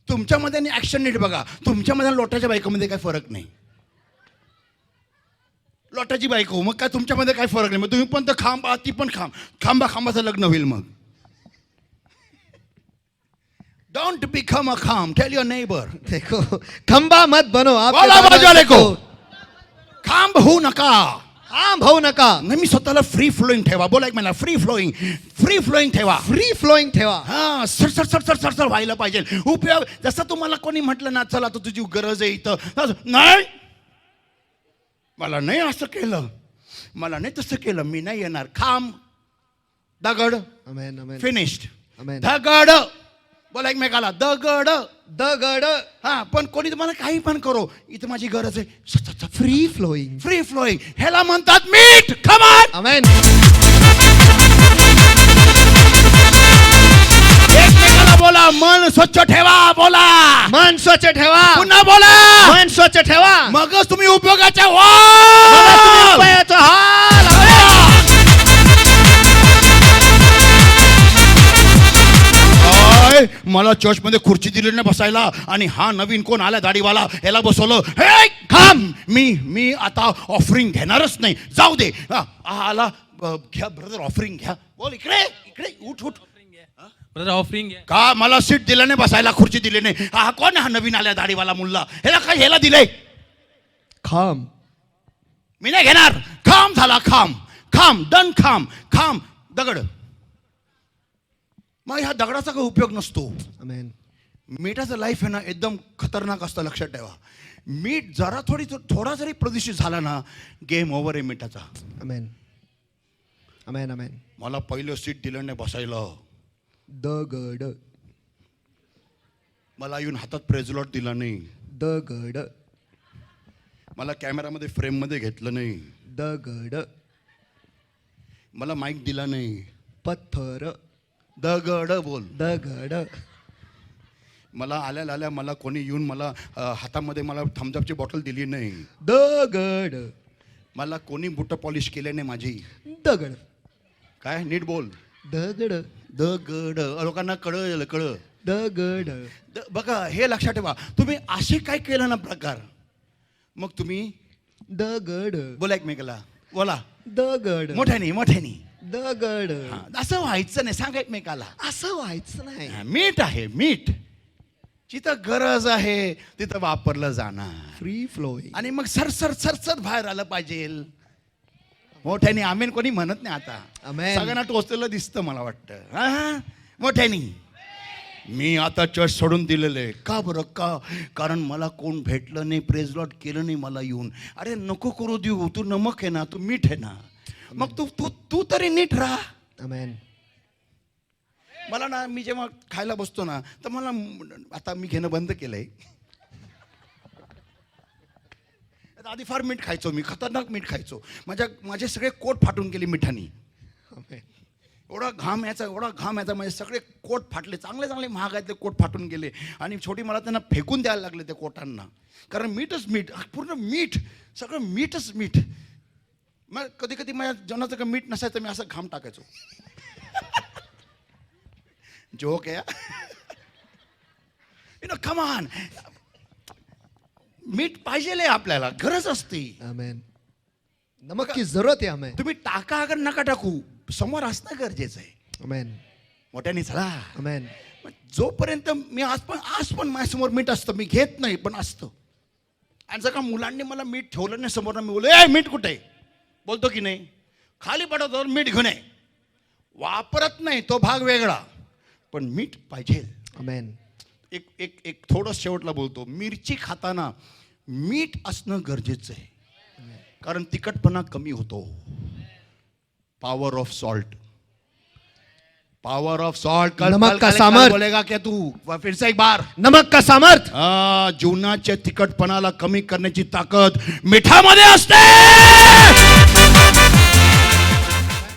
तुमच्यामध्ये ऍक्शन नीट बघा, तुमच्यामध्ये लोटाच्या बायकोमध्ये काय फरक नाही। लोटाची बायको, मग काय तुमच्यामध्ये काय फरक नाही, मग तुम्ही पण तर खांबा, ती पण खांबाचं लग्न होईल। मग Don't become a kham. Tell your neighbor. देखो, खंबा मत बनो. आप बोला बाजूवाले को. खांब होऊ नका. खांब होऊ नका. नेहमी स्वतःला फ्री फ्लोईंग ठेवा. बोला एक मला फ्री फ्लोईंग ठेवा. फ्री फ्लोइंग ठेवा. हा सर व्हायला पाहिजे. उपयोग जसं तुम्हाला कोणी म्हटलं ना, चला तर तुझी गरज आहे इथं, नाही मला नाही असं केलं, मला नाही तसं केलं, मी नाही येणार. खांब, दगड, आमेन आमेन फिनिश्ड. आमेन. दगड, बोला एकमेकाला दगड. दगड. हा पण कोणी तुम्हाला काही पण करो, इथं माझी गरज आहे. Free flowing. फ्री फ्लोईंग ह्याला म्हणतात मीठ. Come on. आमेन. एकमेकाला बोला मन स्वच्छ ठेवा. बोला मन स्वच्छ ठेवा. पुन्हा बोला मन स्वच्छ ठेवा. मगच तुम्ही उपयोगाच्या मगच तुम्ही व्हाल. उपयोगाचं व्हाल. काय मला चर्चमध्ये खुर्ची दिली नाही बसायला, आणि हा नवीन कोण आला दाढीवाला, याला बसवलं. हे थांब, मी आता ऑफरिंग घेणारच नाही, जाऊ दे. हा आला, घ्या ब्रदर ऑफरिंग घ्या. बोल इकडे इकडे, उठ उठ. ब्रदर ऑफरिंग आहे. का मला सीट दिलं नाही बसायला, खुर्ची दिली नाही. हा कोण हा नवीन आल्या दाढीवाला मुल्ला, ह्याला काय ह्याला दिलंय. खांब. मी नाही घेणार. खांब झाला. खांब डन. खांब दगड. मग ह्या दगडाचा काही उपयोग नसतो. आमेन. मीठाचं लाईफ आहे ना एकदम खतरनाक असतं, लक्षात ठेवा. मीठ जरा थोडा जरी प्रदूषित झाला ना, गेम ओव्हर आहे मीठाचा. आमेन आमेन आमेन. मला पहिलं सीट दिलं नाही बसायला, दगड. मला येऊन हातात प्रेझलॉट दिला नाही, दगड. मला कॅमेरामध्ये फ्रेममध्ये घेतलं नाही, दगड. मला माईक दिला नाही, पत्थर. दगड. बोल दगड. मला आल्या मला कोणी येऊन मला हातामध्ये मला थम्सअपची बॉटल दिली नाही, दगड. मला कोणी बुट पॉलिश केले नाही माझी. दगड. काय नीट बोल. दगड. दगड. लोकांना कळ. दगड. बघा हे लक्षात ठेवा. तुम्ही असे काय केलं ना प्रकार, मग तुम्ही दगड. बोला एकमेकाला. बोला दगड. मोठ्यानी. दगड. हा, असं व्हायचं नाही. सांगा एकमेकाला. असं व्हायचं नाही. हा, मीठ आहे मीठ. जिथं गरज आहे तिथं वापरलं जाणार, फ्री फ्लोइंग. आणि मग सरसर बाहेर आलं पाहिजे. मोठ्यानी आमेन कोणी म्हणत नाही आता. आमेन. सगळ्यांना टोचलेलं दिसतं मला वाटतं. हा मोठ्यानी. मी आता चर्च सोडून दिलेलं आहे. का बरं? कारण मला कोण भेटलं नाही, प्रेज लॉर्ड केलं नाही मला येऊन. अरे नको करू देऊ, तू नमक आहे ना, तू मीठ आहे ना, मग तू तरी नीट राहा. आमेन. मला ना, मी जेव्हा खायला बसतो ना, तर मला आता मी घेणं बंद केलंय. आधी फार मीठ खायचो मी, खतरनाक मीठ खायचो. माझे सगळे कोट फाटून गेले मिठानी. एवढा घाम याचा माझे सगळे कोट फाटले. चांगले महागातले कोट फाटून गेले, आणि छोटी मला त्यांना फेकून द्यायला लागले त्या कोटांना. कारण मीठच मीठ, पूर्ण मीठ, सगळं मीठच मीठ. मग कधी माझ्या जेवणाचं का मीठ नसायचं, मी असं घाम टाकायचो. जोक आहे. Come on. मीठ पाहिजे आपल्याला, गरज असते. आमेन. नमक की जरूरत है हमें. तुम्ही टाका अगर नका टाकू, समोर असणं गरजेचं आहे. आमेन. मोठ्याने चला. आमेन. जोपर्यंत मी आज पण माझ्यासमोर मीठ असतं, मी घेत नाही पण असतं. आणि जर का मुलांनी मला मीठ ठेवलं नाही समोर, मी बोललो ए मीठ कुठे, बोलतो की नाही. खाली पडतो मीठ घेऊन ये. वापरत नाही तो भाग वेगळा, पण मीठ पाहिजे. आमेन. एक थोडं शेवटला बोलतो. मिरची खाताना मीठ असणं गरजेचं आहे, कारण तिखटपणा कमी होतो. Power of salt. नमक का सामर्थ. बोलेगा क्या तू फिर से एक बार. नमक का सामर्थ. जीवनाच्या तिखटपणाला कमी करण्याची ताकद मिठामध्ये असते.